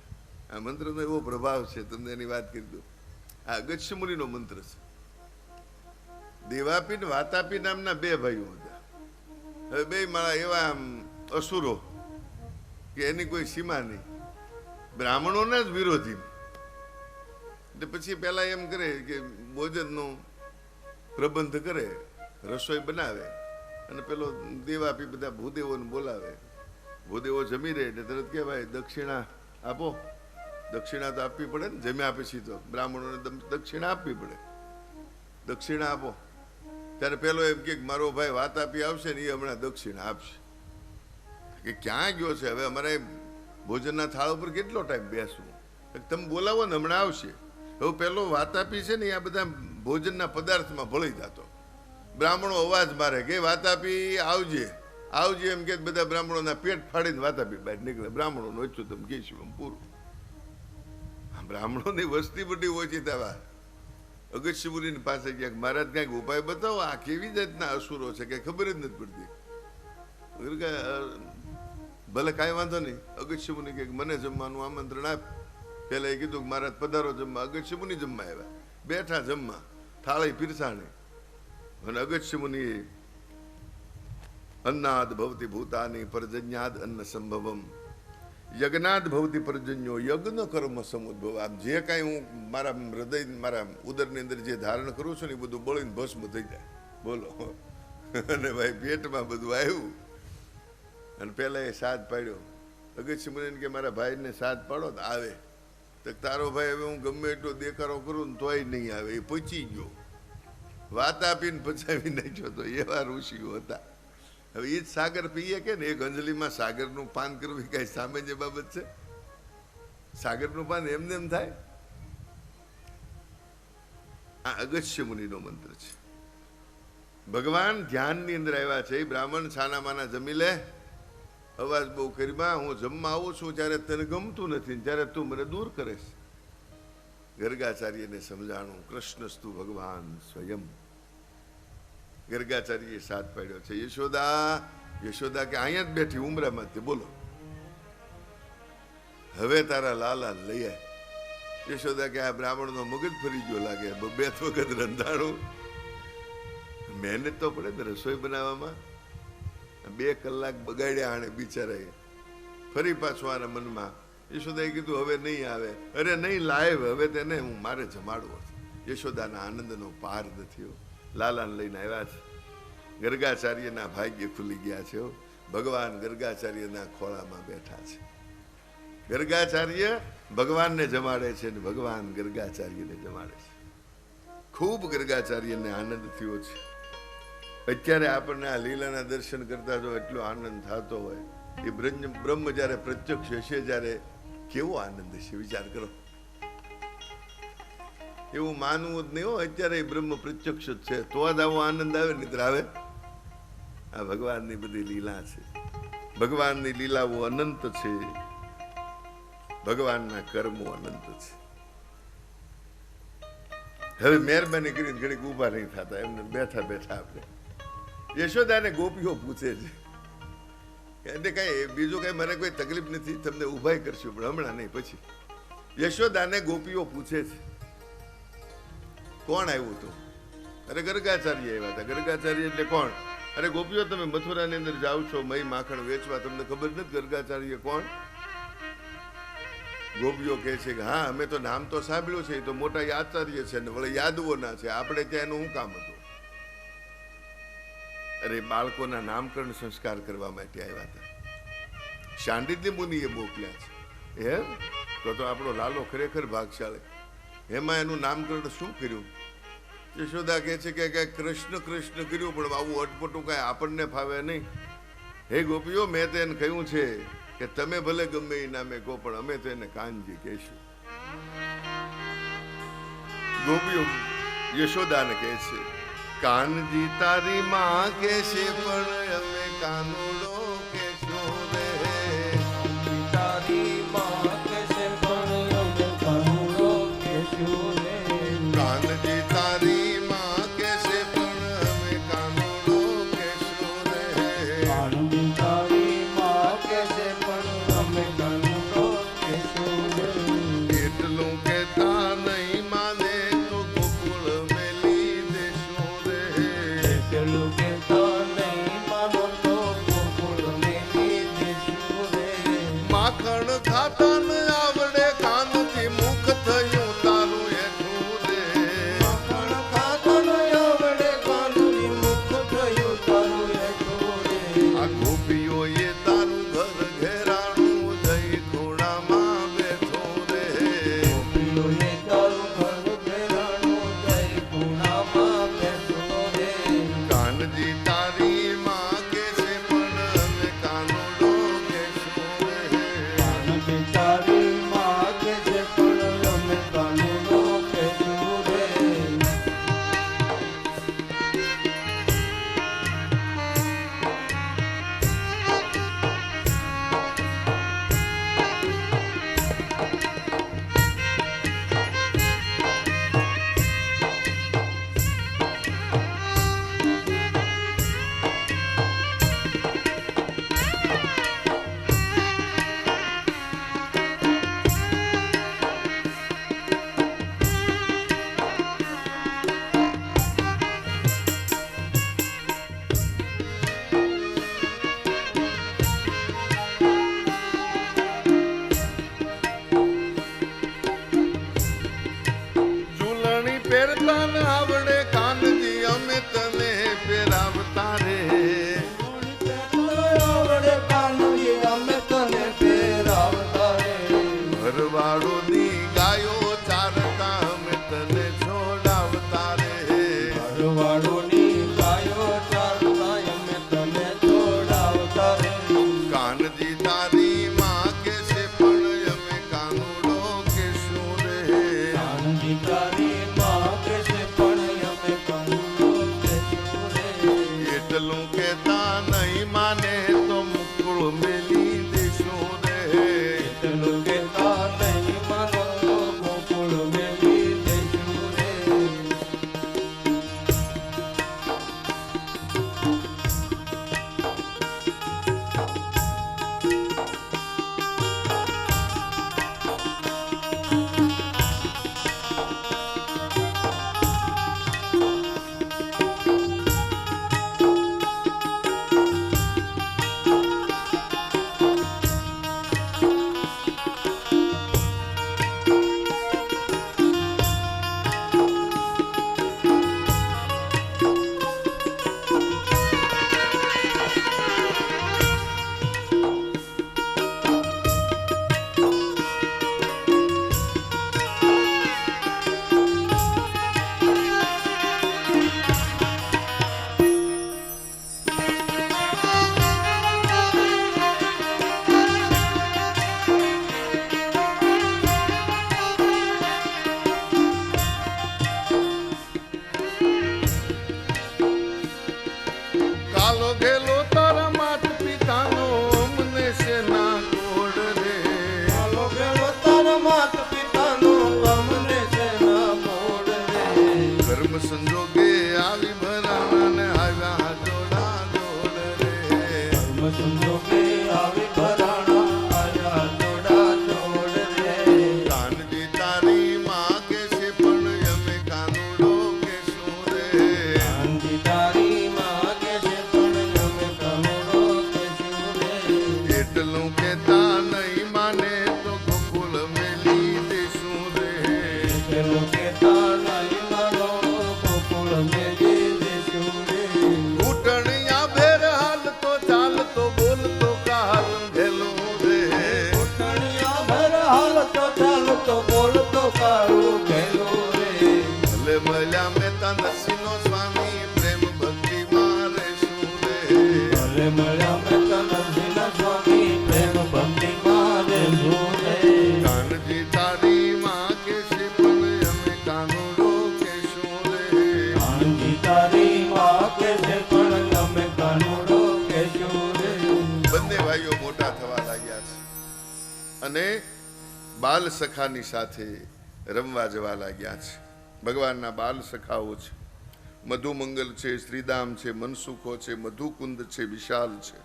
આ મંત્રનો એવો પ્રભાવ છે, તમને એની વાત કરી દઉં. આ અગસ્ત્ય મુનિનો મંત્ર છે. દેવાપી ને વાતાપી નામના 2 ભાઈઓ હતા. હવે 2 માળા એવા આમ અસુરો કે એની કોઈ સીમા નહીં. બ્રાહ્મણોના જ વિરોધી. પછી પેલા એમ કરે કે ભોજનનો પ્રબંધ કરે, રસોઈ બનાવે, અને પેલો દેવાપી બધા ભૂદેવોને બોલાવે. ભૂદેવો જમી રહે એટલે તરત કે ભાઈ દક્ષિણા આપો. દક્ષિણા તો આપવી પડે ને, જમ્યા પછી તો બ્રાહ્મણોને દક્ષિણા આપવી પડે. દક્ષિણા આપો. ત્યારે પેલો એમ કે મારો ભાઈ વાતાપી આવશે ને એ હમણાં દક્ષિણા આપશે. કે ક્યાં ગયો છે? હવે અમારે ભોજનના થાળ ઉપર કેટલો ટાઈમ બેસવું? તમે બોલાવો ને હમણાં આવશે. હવે પેલો વાતાપી છે ને આ બધા ભોજનના પદાર્થમાં ભળી જતો. બ્રાહ્મણો અવાજ મારે કે વાતાપી આવજે આવજે એમ કે બધા બ્રાહ્મણોના પેટ ફાડીને વાતાપી બહાર નીકળે. બ્રાહ્મણોનું ઓછું તમે કહીશું પૂરું. બ્રાહ્મણોની વસ્તી બધી ઓછી થવા અગસ્ત્ય મુનિની પાસે ક્યાંક મહારાજ ક્યાંક ઉપાય બતાવો. આ કેવી જાતના અસુરો છે કે ખબર જ નથી પડતી. ભલે કાંઈ વાંધો નહીં. અગસ્ત્ય મુનિ કે મને જમવાનું આમંત્રણ આપ. પેલા એ કીધું કે મહારાજ પધારો જમવા. અગસ્ત્ય મુનિ જમવા આવ્યા. બેઠા જમવા, થાળી પીરસાણી. અને અગસ્ત્ય મુનિ અન્નાદ ભવતી ભૂતાની પર્જન્યાદ અન્ન સંભવમ યજ્ઞાદ ભવતી પર્જન્યો યજ્ઞ કર્મ સમુદ્ભવ. આમ જે કાંઈ હું મારા હૃદય મારા ઉદરની અંદર જે ધારણ કરું છું ને એ બધું બળીને ભસ્મ થઈ જાય. બોલો. અને ભાઈ પેટમાં બધું આવ્યું. અને પેલા એ સાદ પાડ્યો. અગસ્ત્ય મુનિને કે મારા ભાઈને સાદ પાડો તો આવે. તો તારો ભાઈ હવે હું ગમે એટલો દેખાડો કરું ને તોય નહીં આવે. એ પચી ગયો. વાત આપીને પચાવી નાખ્યો. તો એવા ઋષિઓ હતા. હવે એ જ સાગર પીએ કે ને એક અંજલીમાં સાગરનું પાન કરવું કઈ સામાન્ય બાબત છે? સાગરનું પાન એમને એમ થાય? આ અગસ્ત્ય મુનિનો મંત્ર છે. ભગવાન ધ્યાનની અંદર આવ્યા છે. બ્રાહ્મણ છાના માના જમી લે. અવાજ બહુ કરીમાં હું જમવા આવું છું ત્યારે તને ગમતું નથી, ત્યારે તું મને દૂર કરે છે. ગર્ગાચાર્યને સમજાણું કૃષ્ણસ્તુ ભગવાન સ્વયં. ગર્ગાચાર્યએ સાથ પાડ્યો છે. યશોદા યશોદા કે અહીંયા જ બેઠી ઉમરામાં તે બોલો હવે તારા લાલા લઈ આય. યશોદા કે આ બ્રાહ્મણનો મગજ ફરી ગયો લાગે. 2 વખત રંધાણું. મહેનત તો પડે ને રસોઈ બનાવવામાં. 2 કલાક બગાડ્યા આણે બિચારાએ. ફરી પાછું આના મનમાં યશોદાએ કીધું હવે નહીં આવે. અરે નહીં લાયવ, હવે તેને હું મારે જમાડવો છે. યશોદાના આનંદનો પાર નથી. લાલાને લઈને આવ્યા છે. ગર્ગાચાર્યના ભાગ્ય ખુલી ગયા છે. ભગવાન ગર્ગાચાર્યના ખોળામાં બેઠા છે. ગર્ગાચાર્ય ભગવાનને જમાડે છે ને ભગવાન ગર્ગાચાર્યને જમાડે છે. ખૂબ ગર્ગાચાર્યને આનંદ થયો છે. અત્યારે આપણને આ લીલાના દર્શન કરતા જો એટલો આનંદ થતો હોય, એ બ્રહ્મ જ્યારે પ્રત્યક્ષ હશે જ્યારે કેવો આનંદ હશે વિચાર કરો. એવું માનવું જ નહીં હો, અત્યારે એ બ્રહ્મ પ્રત્યક્ષ જ છે તો જ આવો આનંદ આવે, નિદ્ર આવે. આ ભગવાનની બધી લીલા છે. ભગવાનની લીલાઓ અનંત છે, ભગવાનના કર્મો અનંત છે. હવે મહેરબાની કરીને ઘડીક ઊભા નહીં થતા, એમને બેઠા બેઠા આપણે યશોદાને ગોપીઓ પૂછે છે એટલે કઈ બીજું કઈ મને કોઈ તકલીફ નથી, તમને ઊભા કરશું પણ હમણાં નહીં પછી. યશોદાને ગોપીઓ પૂછે છે કોણ આવ્યું હતું? અરે ગર્ગાચાર્ય આવ્યા હતા. ગર્ગાચાર્ય એટલે કોણ? અરે ગોપીઓ તમે મથુરાની અંદર જાઓ છો મહી માખણ વેચવા, તમને ખબર નથી ગર્ગાચાર્ય કોણ? ગોપીઓ કહે છે કે હા અમે તો નામ તો સાંભળ્યું છે, એ તો મોટા આચાર્ય છે ને વળે યાદવોના છે, આપણે ત્યાં એનું શું કામ હતું? અરે બાળકોના નામકરણ સંસ્કાર કરવા માટે આવ્યા હતા, શાંડિલ્ય મુનિએ મોકલ્યા છે. એમ તો આપણો લાલો ખરેખર ભાગશાળી. એમાં એનું નામકરણ શું કર્યું? યશોદા કહે છે કે કૃષ્ણ કૃષ્ણ કર્યું, પણ આવું અટપટું કાંઈ આપણને ફાવે નહીં. હે ગોપીઓ, મેં તો એને કહ્યું છે કે તમે ભલે ગમે એ નામે કહો, પણ અમે તો એને કાનજી કહીશું. ગોપીઓ યશોદાને કહે છે કાનજી તારી માં કે છે, પણ અમે કાનુડો કહેશું રે. તારી માં કહેશે પણ અમે કાનુડો કહેશું રે. કાનજી તારી માં કે છે, પણ અમે કાનુડો કહેશું રે. કાનજી તારી માં કહેશે પણ અમે કાનુડો કહેશું રે. એટલું કહેતા નહીં માને તો ગોકુળ મેલી દેશું રે. એટલું કહેતા નહીં માનો તો ગોકુળ મેલી દેશું રે. માખણ ખાતા ન આવડે કાનથી મુખ થયું તારું હેઠું રે. માખણ ખાતા ન આવડે કાનથી મુખ થયું તારું હેઠું રે. આ ગોપીઓએ તારું ઘર ઘેરાણું જઈ ખોડામાં બેઠો રે. ગોપીઓએ તારું ઘર ઘેરાણું જઈ ખૂણામાં બેઠો રે. કાનજી તારી માં કે છે, પણ અમે કાનુડો કહેશું રે. કાનજી તારી માં કહેશે પણ અમે કાનુડો કહેશું રે. ચૂલણી પહેરતા ન આવડે કાનજી અમે તને પહેરાવતા રે. આવડે કાનજી અમે તને પહેરાવતા રે. ઘરવાળોની ગાયો ચારતા અમે તને છોડાવતા રે. ઘરવાળોની ગાયો ચારતા અમે તને છોડાવતા રે. કાનજી તારી માં કે છે, પણ અમે કાનુડો કહેશું રે. કાનજી તારી માં કહેશે પણ હાલતો ચાલતો બોલતો કાળું ઘેલું રે ભલે મળ્યા મહેતા નરસિંહનો સ્વામી પ્રેમ ભક્તિ મારે શું રે ભલે મળ્યા મેં તનસીના સ્વામી પ્રેમ ભક્તિ મારે શું રે કાનજી તારી માં કે છે પણ અમે કાનુડો કે શું રે કાનજી તારી માં કે છે પણ તમે કાનુડો કે શું રે બંને ભાઈઓ મોટા થવા લાગ્યા છે અને બાલ સખાની સાથે રમવા જવા લાગ્યા છે. ભગવાનના બાલ સખાઓ છે, મધુમંગલ છે, શ્રીદામ છે, મનસુખો છે, મધુકુંદ છે, વિશાલ છે,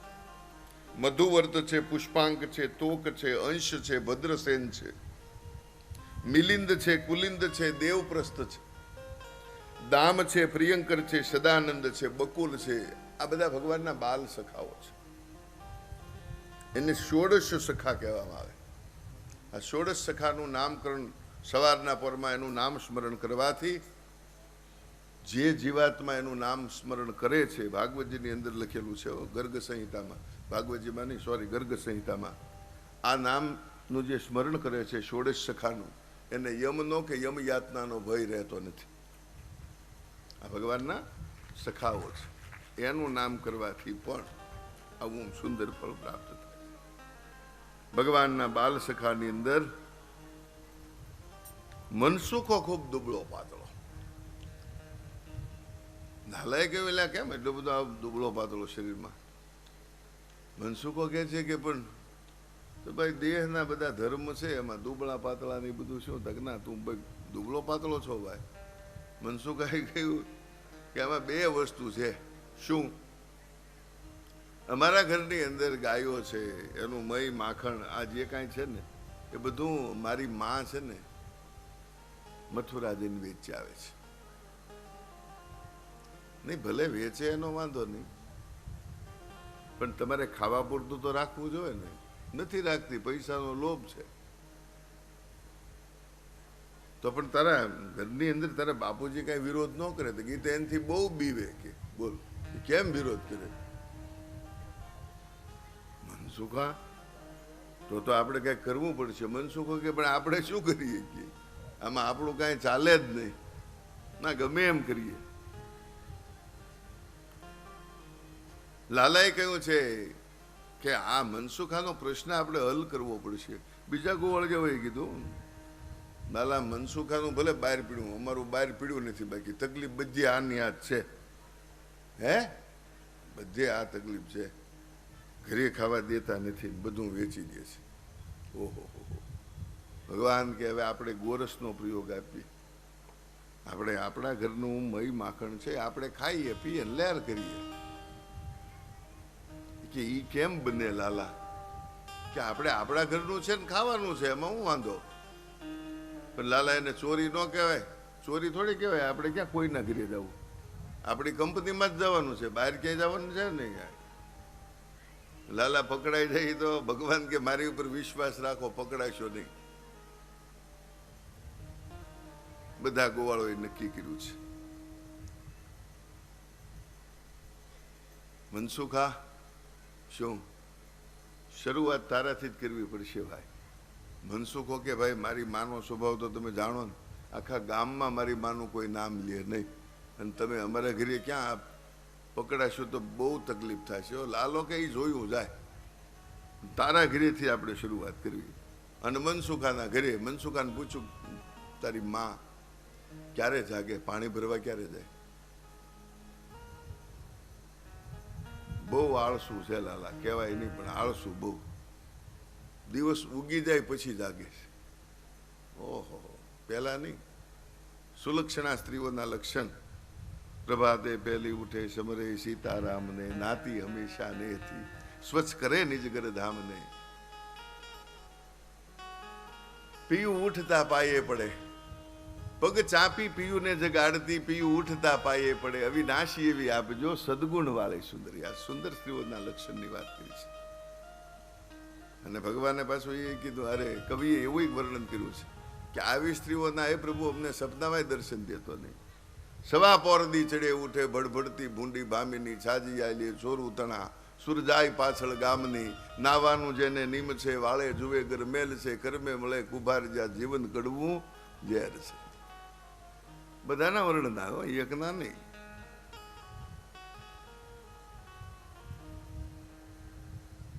મધુવર્ત છે, પુષ્પાંક છે, તોક છે, અંશ છે, ભદ્રસેન છે, મિલિંદ છે, કુલિંદ છે, દેવપ્રસ્થ છે, દામ છે, પ્રિયંકર છે, સદાનંદ છે, બકુલ છે. આ બધા ભગવાનના બાલ સખાઓ છે. એને ષોડશ સખા કહેવામાં આવે. આ ષોડશ સખાનું નામકરણ સવારના પરમાં એનું નામ સ્મરણ કરવાથી જે જીવાત્મા એનું નામ સ્મરણ કરે છે, ભાગવતજીની અંદર લખેલું છે, ગર્ગ સંહિતામાં, ભાગવતજીમાં નહીં, સોરી, ગર્ગ સંહિતામાં, આ નામનું જે સ્મરણ કરે છે ષોડશ સખાનું, એને યમનો કે યમ યાતનાનો ભય રહેતો નથી. આ ભગવાનના સખાઓ છે. એનું નામ કરવાથી પણ આવું સુંદર ફળ પ્રાપ્ત થાય. ભગવાનના બાલ સખાની અંદર મનસુખો ખૂબ દુબળો પાતળો. નાલાયક એલા કેમ એટલો બધો આ દુબળો પાતળો શરીરમાં? મનસુખો કહે છે કે પણ તો ભાઈ દેહના બધા ધર્મ છે એમાં દુબળા પાતળા ને બધું શું તક ના, તું ભાઈ દુબળો પાતળો છો ભાઈ. મનસુખાએ કહ્યું કે આમાં બે વસ્તુ છે. શું? અમારા ઘરની અંદર ગાયો છે, એનું મય માખણ આ જે કાંઈ છે ને એ બધું મારી માં છે ને મથુરા જઈને વેચી આવે છે. નહીં, ભલે વેચે એનો વાંધો નહીં, પણ તમારે ખાવા પૂરતું તો રાખવું જોઈએ ને. નથી રાખતી, પૈસાનો લોભ છે. તો પણ તારા ઘરની અંદર તારા બાપુજી કઈ વિરોધ ન કરે તો ગીતા એનાથી બહુ બીવે કે બોલ કેમ વિરોધ કરે. મનસુખા તો આપણે કઈ કરવું પડશે. મનસુખો કે પણ આપણે શું કરીએ કે આમાં આપણું કાંઈ ચાલે જ નહીં, ના ગમે એમ કરીએ. લાલાએ કહ્યું છે કે આ મનસુખાનો પ્રશ્ન આપણે હલ કરવો પડશે. બીજા ગોવાળ જવાય કીધું, લાલા મનસુખાનું ભલે બહાર પીડ્યું, અમારું બહાર પીડ્યું નથી, બાકી તકલીફ બધી આની આ જ છે. હે, બધે આ તકલીફ છે. ઘરે ખાવા દેતા નથી, બધું વેચી દે છે. ઓહો ભગવાન કે હવે આપણે ગોરસનો પ્રયોગ આપીએ. આપણે આપણા ઘરનું મય માખણ છે, આપણે ખાઈએ પીએ લહેર કરીએ. કે ઈ કેમ બને લાલા? કે આપણે આપણા ઘરનું છે ને ખાવાનું છે, એમાં હું વાંધો? પણ લાલા એને ચોરી ન કહેવાય. ચોરી થોડી કહેવાય. આપણે ક્યાં કોઈના ઘરે જવું? આપણી કંપનીમાં જ જવાનું છે, બહાર ક્યાંય જવાનું છે નહીં. લાલા પકડાઈ જાય તો ભગવાન કે મારી ઉપર વિશ્વાસ રાખો, પકડાશો નહીં. બધા ગોવાળોએ નક્કી કર્યું છે. મનસુખા, શું શરૂઆત તારાથી જ કરવી પડશે ભાઈ. મનસુખો કે ભાઈ મારી માનો સ્વભાવ તો તમે જાણો ને, આખા ગામમાં મારી માનું કોઈ નામ લે નહીં, અને તમે અમારા ઘરે ક્યાં પકડાશો તો બહુ તકલીફ થશે. લાલો કે એ જોયું જાય, તારા ઘરેથી આપણે શરૂઆત કરવી. અને મનસુખાના ઘરે મનસુખાને પૂછું, તારી માં ક્યારે જાગે, પાણી ભરવા ક્યારે જાય? બહુ આળસુ છે લાલા, કહેવાય નહીં પણ આળસુ બહુ. દિવસ ઉગી જાય પછી જાગે છે. ઓહો, પહેલા નહીં. સુલક્ષણા સ્ત્રીઓના લક્ષણ, પ્રભાતે પહેલી ઉઠે સમરે સીતારામને, નાતી હંમેશા નેહથી, સ્વચ્છ કરે નિજ ઘર ધામને. પીયું ઉઠતા પાયે પડે, પગ ચાપી પીયુને જગાડતી, પીયું ઉઠતા પાયે પડે, અવિનાશી એવી આપજો સદગુણ વાળી સુંદરી. આ સુંદર સ્ત્રીઓના લક્ષણની વાત કરી છે. અને ભગવાને પાછું એ કીધું, અરે કવિએ એવું એક વર્ણન કર્યું છે કે આવી સ્ત્રીઓના હે પ્રભુ અમને સપનામાં દર્શન દેતો નહીં. સવા પોરદી ચડે ઉઠે ભડભડતી ભૂંડી ભામીની, છાજી આલી ચોરું તણા સુરજાય પાછળ ગામની, નાવાનું જેને નીમ છે, વાળે જુએ ગરમેલ છે, કર્મે મળે કુભાર, જ્યાં જીવન કડવું ઝેર છે. બધાના વર્ણના હો, એકના નહીં.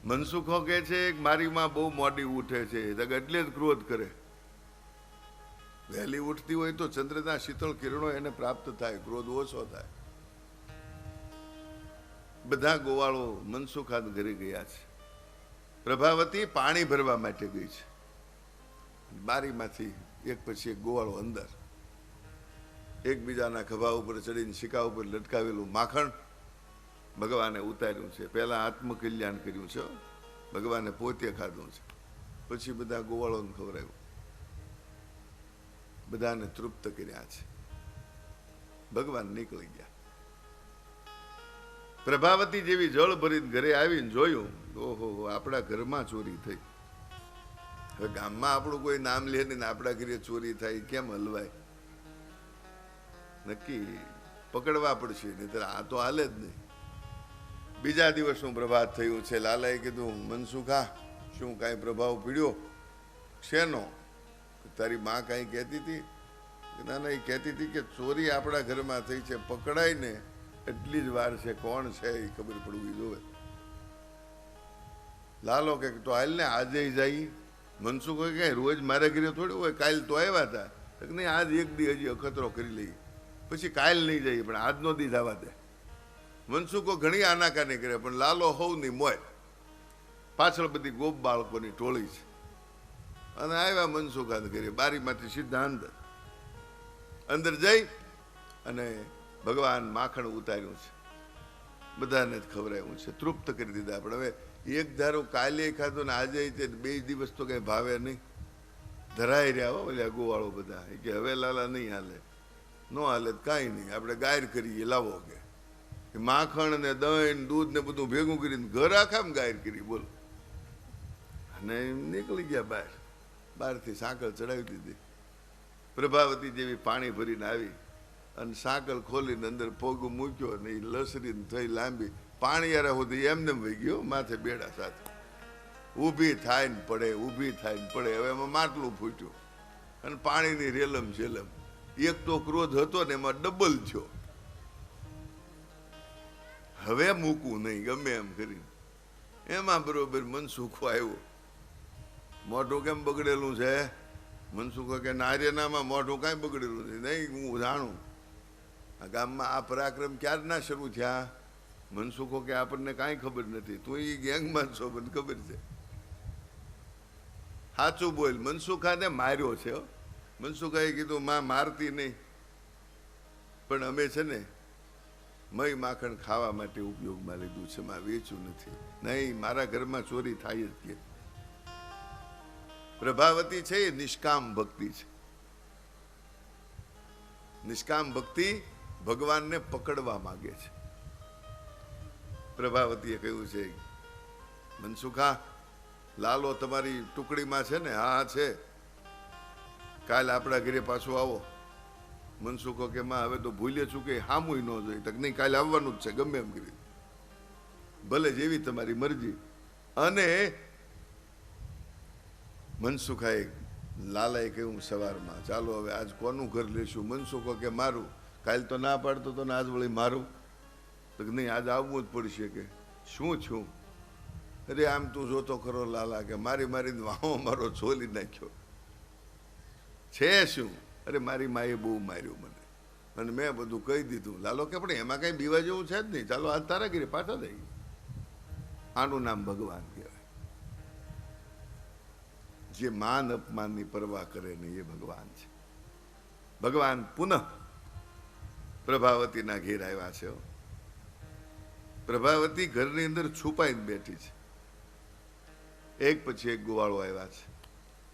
મનસુખો કે છે મારી માં બહુ મોડી ઉઠે છે, એટલે જ ક્રોધ કરે. વહેલી ઉઠતી હોય તો ચંદ્રના શીતળ કિરણો એને પ્રાપ્ત થાય, ક્રોધ ઓછો થાય. બધા ગોવાળો મનસુખા ઘરે ગયા છે. પ્રભાવતી પાણી ભરવા માટે ગઈ છે. બારીમાંથી એક પછી એક ગોવાળો અંદર, એકબીજાના ખભા ઉપર ચડીને શિકા ઉપર લટકાવેલું માખણ ભગવાને ઉતાર્યું છે. પહેલા આત્મકલ્યાણ કર્યું છે, ભગવાને પોતે ખાધું છે, પછી બધા ગોવાળોને ખવડાવ્યું, બધાને તૃપ્ત કર્યા છે. ભગવાન નીકળી ગયા. પ્રભાવતી જેવી જળ ભરીને ઘરે આવીને જોયું, ઓહો આપણા ઘરમાં ચોરી થઈ. હવે ગામમાં આપણું કોઈ નામ લે ને આપણા ઘરે ચોરી થાય, કેમ હલવાય? નક્કી પકડવા પડશે, નહીતર આ તો હાલે જ નહીં. બીજા દિવસનું પ્રભાત થયું છે. લાલાએ કીધું, મનસુખા શું કાંઈ પ્રભાવ પીડ્યો? શેનો? તારી માં કાંઈ કહેતી હતી? ના ના, એ કહેતી હતી કે ચોરી આપણા ઘરમાં થઈ છે, પકડાય ને એટલી જ વાર છે, કોણ છે એ ખબર પડવી જોવે. લાલો કે તો હાલ ને આજે જાય. મનસુખ કે રોજ મારા ઘરે થોડું હોય, કાલ તો આવ્યા હતા. નહીં, આજ એક દી હજી અખતરો કરી લઈએ, પછી કાલ નહીં જઈએ, પણ આજનો દી જવા દે. મનસુખો ઘણી આનાકાની કરે, પણ લાલો હોવની મોય. પાછળ બધી ગોપ બાળકોની ટોળી છે. અને આવ્યા મનસુખા ઘરે, બારીમાંથી સીધા અંદર જઈ અને ભગવાન માખણ ઉતાર્યું છે, બધાને જ ખવડાવ્યું છે, તૃપ્ત કરી દીધા. પણ હવે એક ધારો કાલે ખાધું ને આજે બે દિવસ તો કઈ ભાવે નહીં, ધરાઈ રહ્યા હો ઓલા ગોવાળો બધા. કે હવે લાલા નહીં હાલે, ન હાલે કાંઈ નહીં, આપણે ગાયર કરીએ, લાવો કે માખણ ને દહીં દૂધ ને બધું ભેગું કરીને ઘર આખામાં ગાયર કરી, બોલો. અને નીકળી ગયા બહાર. બહારથી સાંકળ ચડાવી દીધી. પ્રભાવતી જેવી પાણી ભરીને આવી અને સાંકળ ખોલીને અંદર પગ મૂક્યો ને એ લસરીને થઈ લાંબી, પાણી યાર સુધી એમને વહી ગયો માથે બેડા સાથે. ઊભી થાય ને પડે, ઊભી થાય ને પડે. હવે એમાં માટલું ફૂટ્યું અને પાણીની રેલમ છેલમ. એક તો ક્રોધ હતો ને એમાં ડબલ થયો. હવે મૂકવું નહીં ગમે એમ કરીને. એમાં બરોબર મનસુખો આવ્યો. મોઢું કેમ બગડેલું છે? મનસુખો કે નાર્યનામાં મોઢું કાંઈ બગડેલું નથી. નહીં, હું જાણું આ ગામમાં આ પરાક્રમ ક્યારના શરૂ થયા. મનસુખો કે આપણને કાંઈ ખબર નથી, તું એ ગેંગમાં છો, મને ખબર છે. સાચું બોલ. મનસુખાને માર્યો છે. મનસુખાએ કીધું માં મારતી નહીં, પણ અમે છે ને મય માખણ ખાવા માટે ઉપયોગમાં લીધું છે, માં વેચ્યું નથી. નહીં, મારા ઘરમાં ચોરી થાય જ કે. પ્રભાવતી છે એ નિષ્કામ ભક્તિ છે. નિષ્કામ ભક્તિ ભગવાનને પકડવા માંગે છે. પ્રભાવતીએ કહ્યું છે, મનસુખા લાલો તમારી ટુકડીમાં છે ને? હા છે. કાલ આપણા ઘરે પાછો આવો. મનસુખો કે માં હવે તો ભૂલે ચૂકે, હામુય ન જોઈ. તક નહીં, કાલે આવવાનું જ છે, ગમે એમ કરી, ભલે જેવી તમારી મરજી. અને મનસુખાએ લાલાએ કહ્યું સવારમાં, ચાલો હવે આજ કોનું ઘર લેશું? મનસુખો કે મારું. કાલ તો ના પાડતો તો ને આજ વળી મારું. તો નહીં, આજ આવવું જ પડશે. કે શું છું? અરે આમ તું જોતો ખરો લાલા, કે મારી મારીને વાહો મારો છોલી નાખ્યો છે. શું? અરે મારી માએ બહુ માર્યું મને, અને મેં બધું કહી દીધું. લાલો કે પણ એમાં કઈ બીવા જેવું છે જ નહીં, ચાલો આજ તારા ઘરે પાછા થઈ. આનું નામ ભગવાન કહેવાય. જે માન અપમાનની પરવા કરે ને એ ભગવાન છે. ભગવાન પુનઃ પ્રભાવતીના ઘેર આવ્યા છે. પ્રભાવતી ઘરની અંદર છુપાઈને બેઠી છે. એક પછી એક ગોવાળો આવ્યા છે,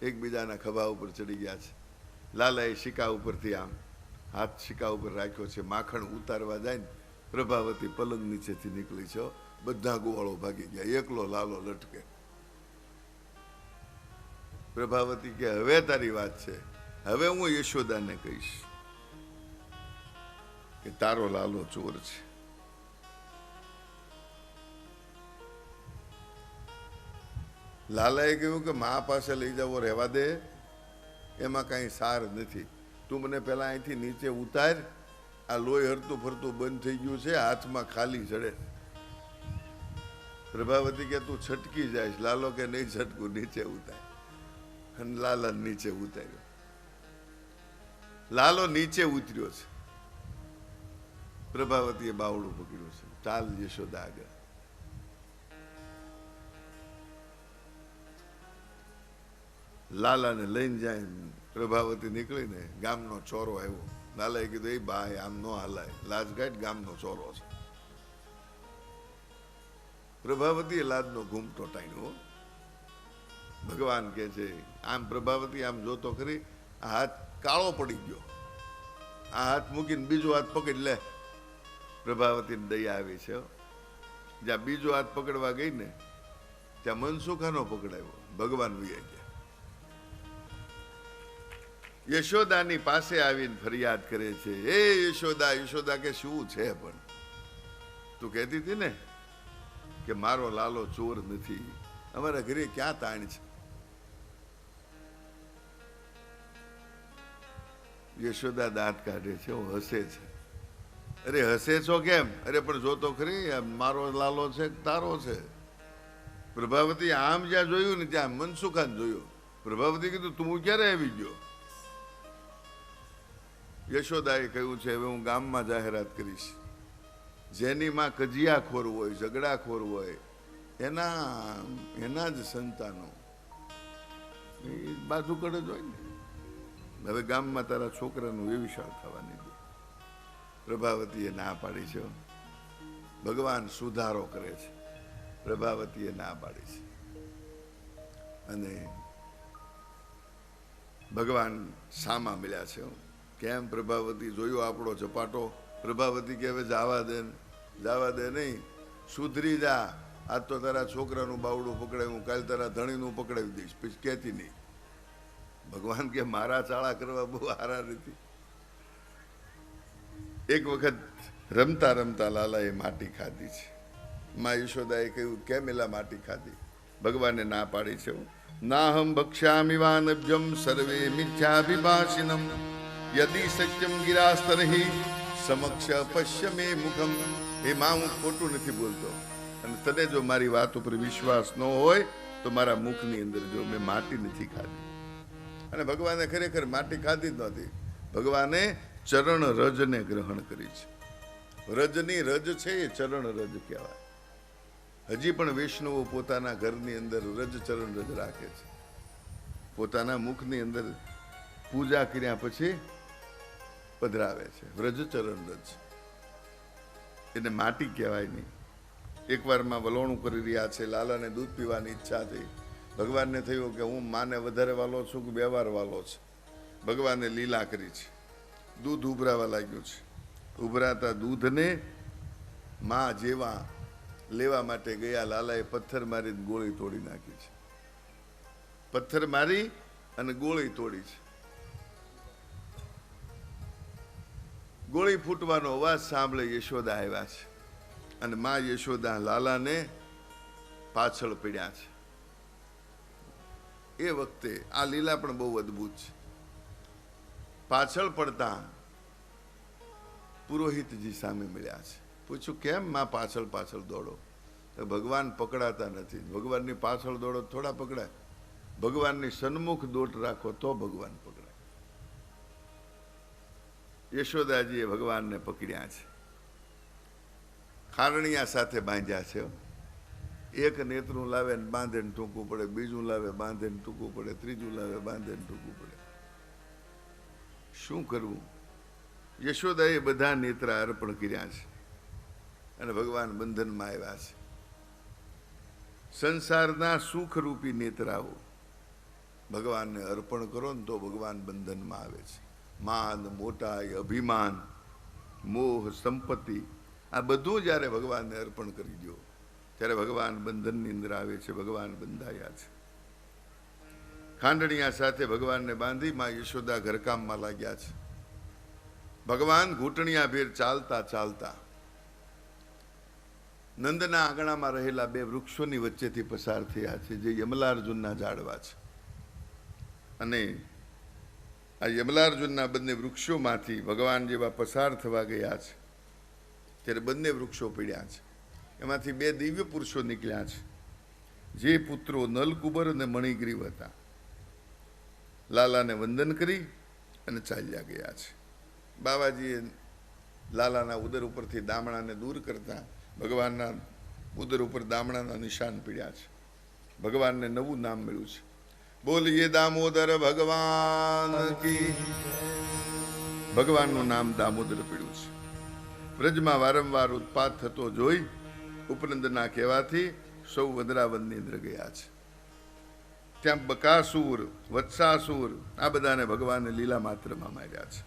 એકબીજાના ખભા ઉપર ચડી ગયા છે. લાલાએ શિકા ઉપરથી આમ હાથ શિકા ઉપર રાખ્યો છે. માખણ ઉતારવા જાય ને પ્રભાવતી પલંગ નીચેથી નીકળી છે. બધા ગોવાળો ભાગી ગયા, એકલો લાલો લટકે. પ્રભાવતી કે હવે તારી વાત છે, હવે હું યશોદાને કહીશ કે તારો લાલો ચોર છે. લાલાએ કહ્યું કે મા પાસે લઈ જાવો, રહેવા દે, એમાં કાંઈ સાર નથી. તું મને પહેલાં અહીંથી નીચે ઉતાર, આ લોહી હરતું ફરતું બંધ થઈ ગયું છે, હાથમાં ખાલી ચડે. પ્રભાવતી કે તું છટકી જાય. લાલો કે નહીં છટકું, નીચે ઉતાર. અને લાલા નીચે ઉતાર્યો. લાલો નીચે ઉતર્યો છે. પ્રભાવતીએ બાવડું પકડ્યું છે. ચાલ યશોદા આગળ. લાલાને લઈને જાય. પ્રભાવતી નીકળીને ગામનો ચોરો આવ્યો. લાલાએ કીધું, એ ભાઈ આમ નો હાલાય, લાજગાટ ગામનો ચોરો છે. પ્રભાવતીએ લાજનો ઘૂમટો ટાણ્યો. ભગવાન કે છે, આમ પ્રભાવતી આમ જોતો ખરી, આ હાથ કાળો પડી ગયો, આ હાથ મૂકીને બીજો હાથ પકડી લે. પ્રભાવતીને દયા આવી છે. જ્યાં બીજો હાથ પકડવા ગઈ ને ત્યાં મનસુખાનો પકડાયો. ભગવાન વૈયા ગયા. યશોદાની પાસે આવીને ફરિયાદ કરે છે, એ યશોદા. યશોદા કે શું છે? પણ તું કહેતી હતી ને કે મારો લાલો ચોર નથી, અમારા ઘરે ક્યાં તાણ છે? યશોદા દાંત કાઢે છે, હસે છે. અરે હસે છો કેમ? અરે પણ જોતો ખરી, મારો લાલો છે તારો છે? પ્રભાવતી આમ જ્યાં જોયું ને ત્યાં મનસુખાને જોયું. પ્રભાવતી કીધું, તું ક્યારે આવી ગયો? યશોદાએ કહ્યું છે, હવે હું ગામમાં જાહેરાત કરીશ, જેની માં કજિયાખોર હોય, ઝઘડાખોર હોય, એના જ સંતાનો એ બાજુ કડે જ હોય ને. હવે ગામમાં તારા છોકરાનું વ્યવિશાળ થવાની દે. પ્રભાવતીએ ના પાડી છે. ભગવાન સુધારો કરે છે. પ્રભાવતીએ ના પાડી છે. અને ભગવાન સામા મળ્યા છે. કેમ પ્રભાવતી? જોયો આપણો ઝપાટો. પ્રભાવતી કે હવે જવા દે, જવા દે નહીં, સુધરી જા. આજ તો તારા છોકરાનું બાવડું પકડાયું, કાલે તારા ધણીનું પકડાવી દઈશ, પછી કહેતી નહીં. ભગવાન કે મારા ચાળા કરવા બહુ હારા નથી. એક વખત રમતા રમતા લાલાએ માટી ખાધી છે. મા યશોદાએ કહ્યું, કેમ એલા માટી ખાધી? ભગવાને ના પાડી છે. નાહમ ભક્ષ્યામિ વાનભ્યમ સર્વે મિથ્યાભિભાષિનમ યદિ સત્યમ ગિરાસ્તરહિ સમક્ષ પશ્ય મે મુખમ. એ માં હું ખોટું નથી બોલતો, અને તને જો મારી વાત ઉપર વિશ્વાસ ન હોય તો મારા મુખની અંદર જો, મેં માટી નથી ખાધી. અને ભગવાને ખરેખર માટી ખાધી જ નહોતી. ભગવાને ચરણ રજને ગ્રહણ કરી છે. રજની રજ છે એ ચરણ રજ કહેવાય. હજી પણ વૈષ્ણવો પોતાના ઘરની અંદર રજ ચરણ રજ રાખે છે. પોતાના મુખની અંદર પૂજા કર્યા પછી પધરાવે છે વ્રજ ચરણ રજ. એને માટી કહેવાય નહીં. એકવારમાં વલોણું કરી રહ્યા છે. લાલાને દૂધ પીવાની ઈચ્છા થઈ. ભગવાનને થયું કે હું માને વધારે વાલો છું કે વ્યવહાર વાલો છે. ભગવાને લીલા કરી છે. દૂધ ઉભરાવા લાગ્યું છે. ઉભરાતા દૂધને મા જેવા લેવા માટે ગયા. લાલાએ પથ્થર મારી ગોળી તોડી નાખી છે. પથ્થર મારી અને ગોળી તોડી છે. ગોળી ફૂટવાનો અવાજ સાંભળે યશોદા આવ્યા છે. અને મા યશોદા લાલાને પાછળ પડ્યા છે. એ વખતે આ લીલા પણ બહુ અદભુત છે. પાછળ પડતા પુરોહિતજી સામે મળ્યા છે. પૂછ્યું, કેમ માં પાછળ પાછળ દોડો? તો ભગવાન પકડાતા નથી. ભગવાનની પાછળ દોડો થોડા પકડાય. ભગવાનની સન્મુખ દોટ રાખો તો ભગવાન પકડાય. યશોદાજીએ ભગવાનને પકડ્યા છે. ખારણિયા સાથે બાંધ્યા છે. એક નેત્રું લાવે ને બાંધે ને ટૂંકવું પડે, બીજું લાવે બાંધે ને ટૂંકવું પડે, ત્રીજું લાવે બાંધે ને ટૂંકવું પડે. શું કરવું? યશોદાએ બધા નેત્રા અર્પણ કર્યા છે અને ભગવાન બંધનમાં આવ્યા છે. સંસારના સુખરૂપી નેત્રાઓ ભગવાનને અર્પણ કરો ને તો ભગવાન બંધનમાં આવે છે. માન, મોટાઈ, અભિમાન, મોહ, સંપત્તિ, આ બધું જ્યારે ભગવાનને અર્પણ કરી દો ત્યારે ભગવાન બંધનની અંદર આવે છે. ભગવાન બંધાયા છે. ખાંડણીયા સાથે ભગવાનને બાંધી માં યશોદા ઘરકામમાં લાગ્યા છે. ભગવાન ઘૂંટણિયા ભેર ચાલતા ચાલતા નંદના આંગણામાં રહેલા બે વૃક્ષોની વચ્ચેથી પસાર થયા છે, જે યમલાર્જુનના ઝાડવા છે. અને આ યમલાર્જુનના બંને વૃક્ષોમાંથી ભગવાન જેવા પસાર થવા ગયા છે ત્યારે બંને વૃક્ષો પડ્યા છે. એમાંથી બે દિવ્ય પુરુષો નીકળ્યા છે, જે પુત્રો નલકુબર અને મણિગ્રીવ હતા. લાલાને વંદન કરી અને ચાલ્યા ગયા છે. બાવાજીએ લાલાના ઉદર ઉપરથી દામણાને દૂર કરતા ભગવાનના ઉદર ઉપર દામણાના નિશાન પીડ્યા છે. ભગવાનને નવું નામ મળ્યું છે. બોલીએ દામોદર ભગવાન કી. ભગવાનનું નામ દામોદર પીડ્યું છે. વ્રજમાં વારંવાર ઉત્પાત થતો જોઈ ઉપનંદના કહેવાથી સૌ વદરાવનની અંદર ગયા છે. ત્યાં બકાસુર, વત્સાસુર આ બધાને ભગવાને લીલા માત્રમાં માર્યા છે.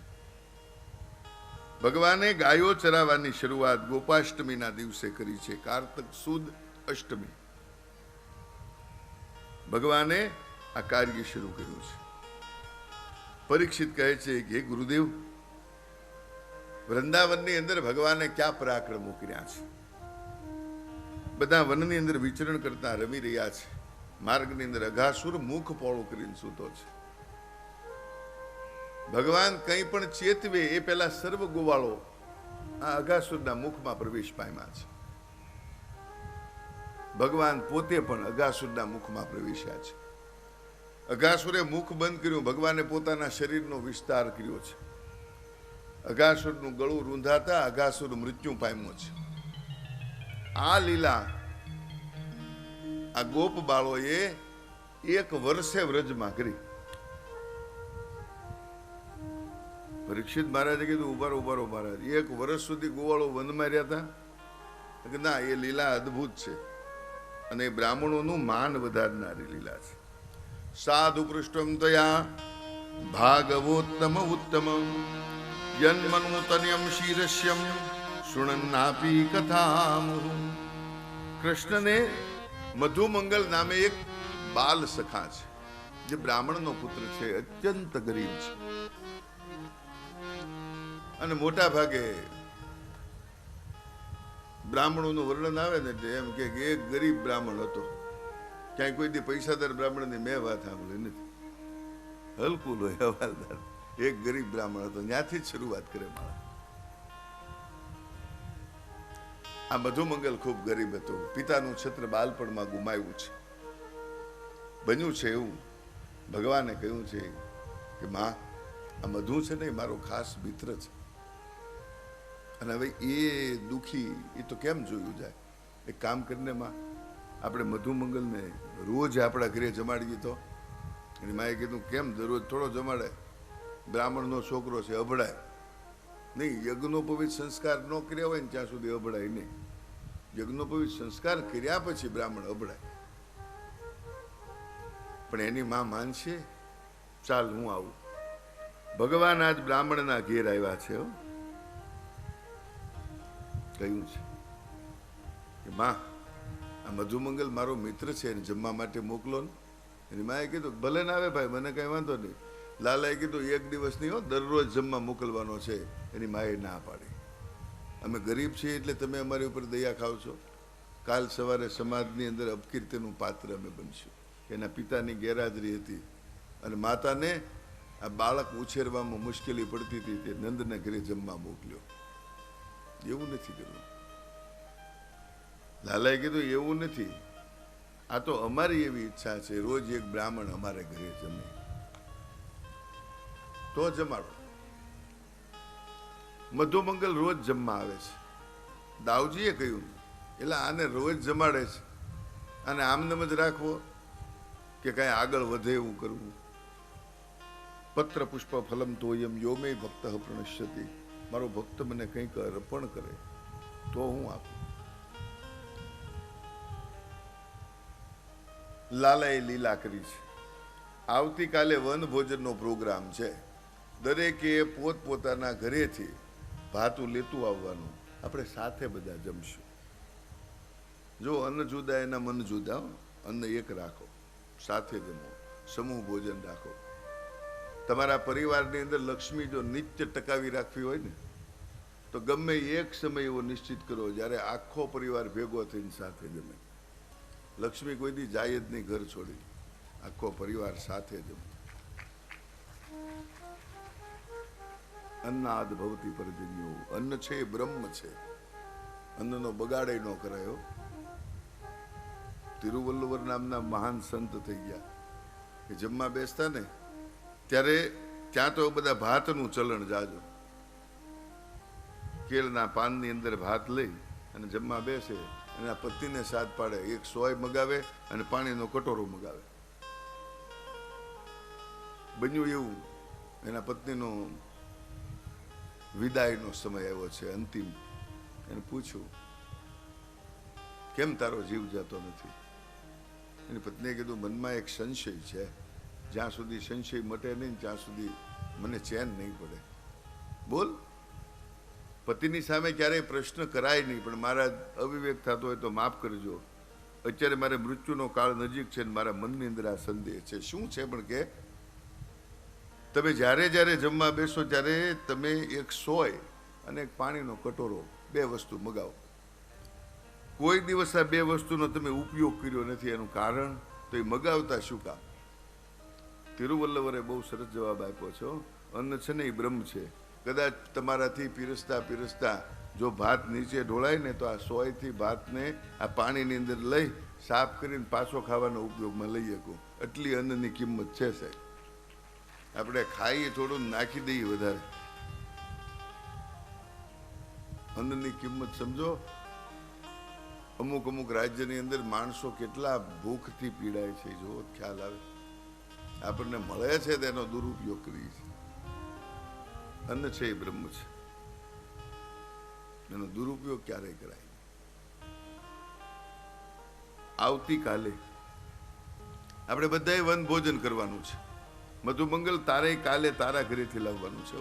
ભગવાને ગાયો ચરાવવાની શરૂઆત ગોપાષ્ટમીના દિવસે કરી છે, કાર્તક સુદ અષ્ટમી. ભગવાને આ કાર્ય શરૂ કર્યું છે. પરીક્ષિત કહે છે કે હે ગુરુદેવ, વૃંદાવનની અંદર ભગવાને ક્યાં પરાક્રમો કર્યા છે. બધા વનની અંદર વિચરણ કરતા રમી રહ્યા છે. માર્ગની અંદર અઘાસુર મુખ પોળું કરીને સૂતો છે. ભગવાન કંઈ પણ ચેતવે એ પહેલા સર્વ ગોવાળો આ અઘાસુરના મુખમાં પ્રવેશ પામ્યા છે. ભગવાન પોતે પણ અઘાસુરના મુખમાં પ્રવેશ્યા છે. અઘાસુરે મુખ બંધ કર્યું, ભગવાને પોતાના શરીરનો વિસ્તાર કર્યો છે. અઘાસુરનું ગળું રૂંધાતા અઘાસુર મૃત્યુ પામ્યો છે. આ લીલા આ ગોપ બાળોએ 1 વર્ષે વ્રજમાં કરી. પરીક્ષિત મહારાજે કીધું ઉભારો ઉભારો મહારાજ, 1 વર્ષ સુધી ગોવાળો વનમાં રહ્યા હતા કે ના, એ લીલા અદ્ભુત છે અને એ બ્રાહ્મણોનું માન વધારનારી લીલા છે. સાધુ પૃષ્ઠમ તયા ભાગવોત્તમ ઉત્તમ યન્મનુતન્યમ શીરસ્યમ શુણન્નાપી કથામ. કૃષ્ણને મધુમંગલ નામે એક બાલ સખા છે, જે બ્રાહ્મણનો પુત્ર છે, અત્યંત ગરીબ છે. અને મોટા ભાગે બ્રાહ્મણોનું વર્ણન આવે ને એમ કે એક ગરીબ બ્રાહ્મણ હતો. ક્યાંય કોઈ દી પૈસાદાર બ્રાહ્મણની મેં વાત સાંભળી નથી. હલકુલ હોય હવાલદાર, એક ગરીબ બ્રાહ્મણ હતો. ત્યાંથી જ શરૂઆત કરે મારા. આ મધુમંગલ ખૂબ ગરીબ હતો. પિતાનું છત્ર બાળપણમાં ગુમાવ્યું છે. બન્યું છે એવું ભગવાને કહ્યું છે કે માં, આ મધુ છે ને એ મારો ખાસ મિત્ર છે. અને હવે એ દુખી એ તો કેમ જોયું જાય. એક કામ કરીને માં, આપણે મધુમંગલને રોજ આપણા ઘરે જમાડીએ તો. એની માએ કીધું કેમ દરરોજ થોડો જમાડે, બ્રાહ્મણનો છોકરો છે, અભડાય નહીં. યજ્ઞોપવિત સંસ્કાર ન કર્યા હોય ને ત્યાં સુધી અભડાય નહીં. યજ્ઞોપવિત સંસ્કાર કર્યા પછી બ્રાહ્મણ અભડાય. પણ એની માં માનશે, ચાલ હું આવું. ભગવાન આજ બ્રાહ્મણના ઘેર આવ્યા છે. કહ્યું છે કે માં, આ મધુમંગલ મારો મિત્ર છે, એને જમવા માટે મોકલો ને. એની માએ કીધું ભલે ના આવે ભાઈ, મને કઈ વાંધો નહીં. લાલાએ કીધું 1 દિવસ નહીં હો, દરરોજ જમવા મોકલવાનો છે. એની માએ ના પાડી. અમે ગરીબ છીએ એટલે તમે અમારી ઉપર દયા ખાવ છો. કાલ સવારે સમાજની અંદર અપકીર્તિનું પાત્ર અમે બનશું. એના પિતાની ગેરહાજરી હતી અને માતાને આ બાળક ઉછેરવામાં મુશ્કેલી પડતી હતી, તે નંદને ઘરે જમવા મોકલ્યો. એવું નથી કર્યું. લાલાએ કીધું એવું નથી, આ તો અમારી એવી ઈચ્છા છે, રોજ એક બ્રાહ્મણ અમારે ઘરે જમે તો જમાડો. મધુમંગલ રોજ જમવા આવે છે. દાવજીએ કહ્યું એટલે આને રોજ જમાડે છે, અને આમનેમ જ રાખવો કે કઈ આગળ વધે એવું કરવું. પત્ર પુષ્પ ફલમ તોયમ યોમે ભક્ત પ્રણશ્યતિ. મારો ભક્ત મને કંઈક અર્પણ કરે તો હું આપું. લાલાએ લીલા કરી છે. આવતીકાલે વન ભોજનનો પ્રોગ્રામ છે. દરેકે પોતપોતાના ઘરેથી ભાતું લેતું આવવાનું. આપણે સાથે બધા જમશું. જો અન્ન જુદા એના મન જુદા. અન્ન એક રાખો, સાથે જમો, સમૂહ ભોજન રાખો. તમારા પરિવારની અંદર લક્ષ્મી જો નિત્ય ટકાવી રાખવી હોય ને તો ગમે એક સમય એવો નિશ્ચિત કરો જ્યારે આખો પરિવાર ભેગો થઈને સાથે જમે. લક્ષ્મી કોઈ દી જાય જ નહીં ઘર છોડી, આખો પરિવાર સાથે જમે. અન્નાદ ભવતી પરજન્યો, અન્ન છે એ બ્રહ્મ છે, અન્નનો બગાડે ન કરાયો. તિરુવલ્લુવર નામના મહાન સંત થઈ ગયા કે જમવા બેસતા ને ત્યારે ત્યાં તો બધા ભાતનું ચલણ જાજો. કેળના પાનની અંદર ભાત લઈ અને જમવા બેસે, એના પત્નીને સાથ પાડે, એક સોય મગાવે અને પાણીનો કટોરો મગાવે. બન્યું એવું, એના પત્નીનો વિદાયનો સમય આવ્યો છે, અંતિમ. એને પૂછ્યું, કેમ તારો જીવ જતો નથી? એની પત્નીએ કીધું, મનમાં એક સંશય છે, જ્યાં સુધી સંશય મટે નહીં ત્યાં સુધી મને ચેન નહીં પડે. બોલ. પતિની સામે ક્યારેય પ્રશ્ન કરાય નહીં, પણ મારા અવિવેક થતો હોય તો માફ કરજો. અત્યારે મારે મૃત્યુનો કાળ નજીક છે ને મારા મનની અંદર આ સંદેહ છે. શું છે? પણ કે તમે જ્યારે જ્યારે જમવા બેસો ત્યારે તમે એક સોય અને એક પાણીનો કટોરો, બે વસ્તુ મગાવો. કોઈ દિવસ આ બે વસ્તુનો તમે ઉપયોગ કર્યો નથી. એનું કારણ તો એ મગાવતા શું કામ? તિરુવલ્લવરે બહુ સરસ જવાબ આપ્યો છો. અન્ન છે ને એ બ્રહ્મ છે. કદાચ તમારાથી પીરસતા પીરસતા જો ભાત નીચે ઢોળાય ને તો આ સોયથી ભાતને આ પાણીની અંદર લઈ સાફ કરીને પાછો ખાવાનો ઉપયોગમાં લઈ શકો. એટલી અન્નની કિંમત છે સાહેબ. આપણે ખાઈએ થોડું નાખી દઈએ વધારે. અન્નની કિંમત સમજો. અમુક અમુક રાજ્યની અંદર માણસો કેટલા ભૂખથી પીડાય છે, જો ખ્યાલ આવે. આપણને મળે છે તેનો દુરુપયોગ કરીએ છીએ. અન્ન છે એ બ્રહ્મ છે, એનો દુરુપયોગ ક્યારેય કરાય. આવતીકાલે આપણે બધાએ વન ભોજન કરવાનું છે. મધુમંગલ તારે કાલે તારા ઘરેથી લાવવાનું છે.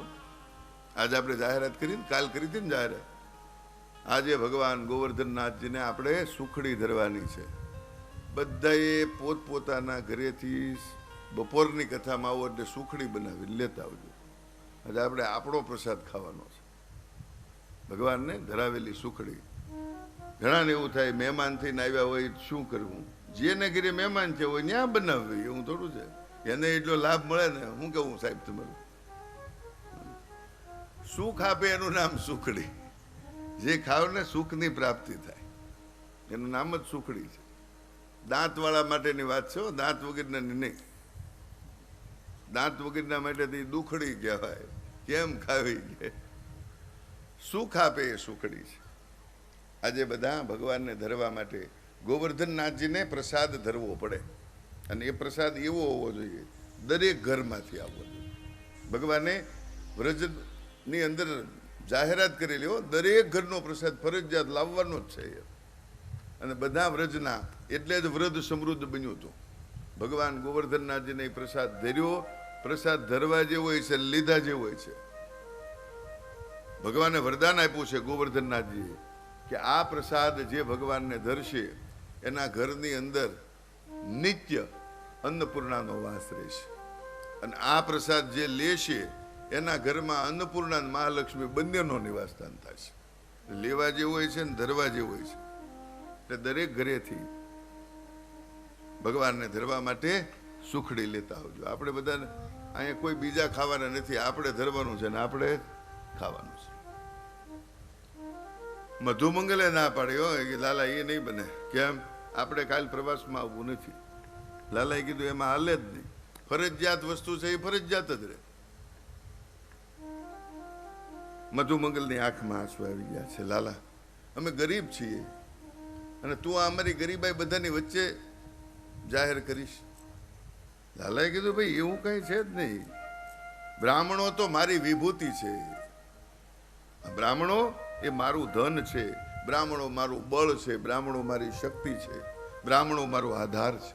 આજે આપણે જાહેરાત કરી ને, કાલ કરી હતી ને જાહેરાત. આજે ભગવાન ગોવર્ધનનાથજીને આપણે સુખડી ધરવાની છે. બધાએ પોતપોતાના ઘરેથી બપોરની કથામાં આવો એટલે સુખડી બનાવી લેતા આવજો. આજે આપણે આપણો પ્રસાદ ખાવાનો છે, ભગવાનને ધરાવેલી સુખડી. ઘણાને એવું થાય મહેમાન થઈને આવ્યા હોય શું કરવું? જેને ઘરે મહેમાન છે હોય ત્યાં બનાવવી, એવું થોડું છે. એને એટલો લાભ મળે ને. હું કહું સાહેબ, તમારું સુખ આપે એનું નામ સુખડી. જે ખાવ ને સુખની પ્રાપ્તિ થાય એનું નામ જ સુખડી છે. દાંતવાળા માટેની વાત છે, દાંત વગરના નહીં. દાંત વગરના માટે દુખડી કહેવાય. કેમ ખાવી કે સુખ આપે એ સુખડી છે. આજે બધા ભગવાનને ધરવા માટે ગોવર્ધનનાથજીને પ્રસાદ ધરવો પડે, અને એ પ્રસાદ એવો હોવો જોઈએ દરેક ઘરમાંથી આવવો જોઈએ. ભગવાને વ્રજની અંદર જાહેરાત કરેલી હો, દરેક ઘરનો પ્રસાદ ફરજિયાત લાવવાનો જ છે. અને બધા વ્રજના, એટલે જ વ્રજ સમૃદ્ધ બન્યું હતું. ભગવાન ગોવર્ધનનાથજીને પ્રસાદ ધર્યો. પ્રસાદ ધરવા જેવો હોય છે, લીધા જેવો હોય છે. ભગવાને વરદાન આપ્યું છે ગોવર્ધનનાથજીએ કે આ પ્રસાદ જે ભગવાનને ધરશે એના ઘરની અંદર નિત્ય અન્નપૂર્ણાનો વાસ રહેશે. અને આ પ્રસાદ જે લેશે એના ઘરમાં અન્નપૂર્ણા અને મહાલક્ષ્મી બંનેનો નિવાસ સ્થાન થશે. લેવા જેવું હોય છે ને ધરવા જેવું હોય છે. એટલે દરેક ઘરેથી ભગવાનને ધરવા માટે સુખડી લેતા આવજો. આપણે બધાને અહીંયા કોઈ બીજા ખાવાના નથી, આપણે ધરવાનું છે ને આપણે ખાવાનું છે. મધુમંગલે ના પાડ્યો કે લાલા એ નહીં બને. કેમ? આપણે કાલ પ્રવાસમાં આવવું નથી. લાલાએ કીધું એમાં હાલે જ નહીં. ફરજિયાત વસ્તુ છે એ ફરજિયાત જ રહે. મધુમંગલની આંખમાં આંસુ આવી ગયા છે. લાલા, અમે ગરીબ છીએ અને તું આ અમારી ગરીબાઈ બધાની વચ્ચે જાહેર કરીશ. લાલાએ કીધું, ભાઈ એવું કઈ છે જ નહીં. બ્રાહ્મણો તો મારી વિભૂતિ છે. બ્રાહ્મણો એ મારું ધન છે. બ્રાહ્મણો મારું બળ છે. બ્રાહ્મણો મારી શક્તિ છે. બ્રાહ્મણો મારો આધાર છે.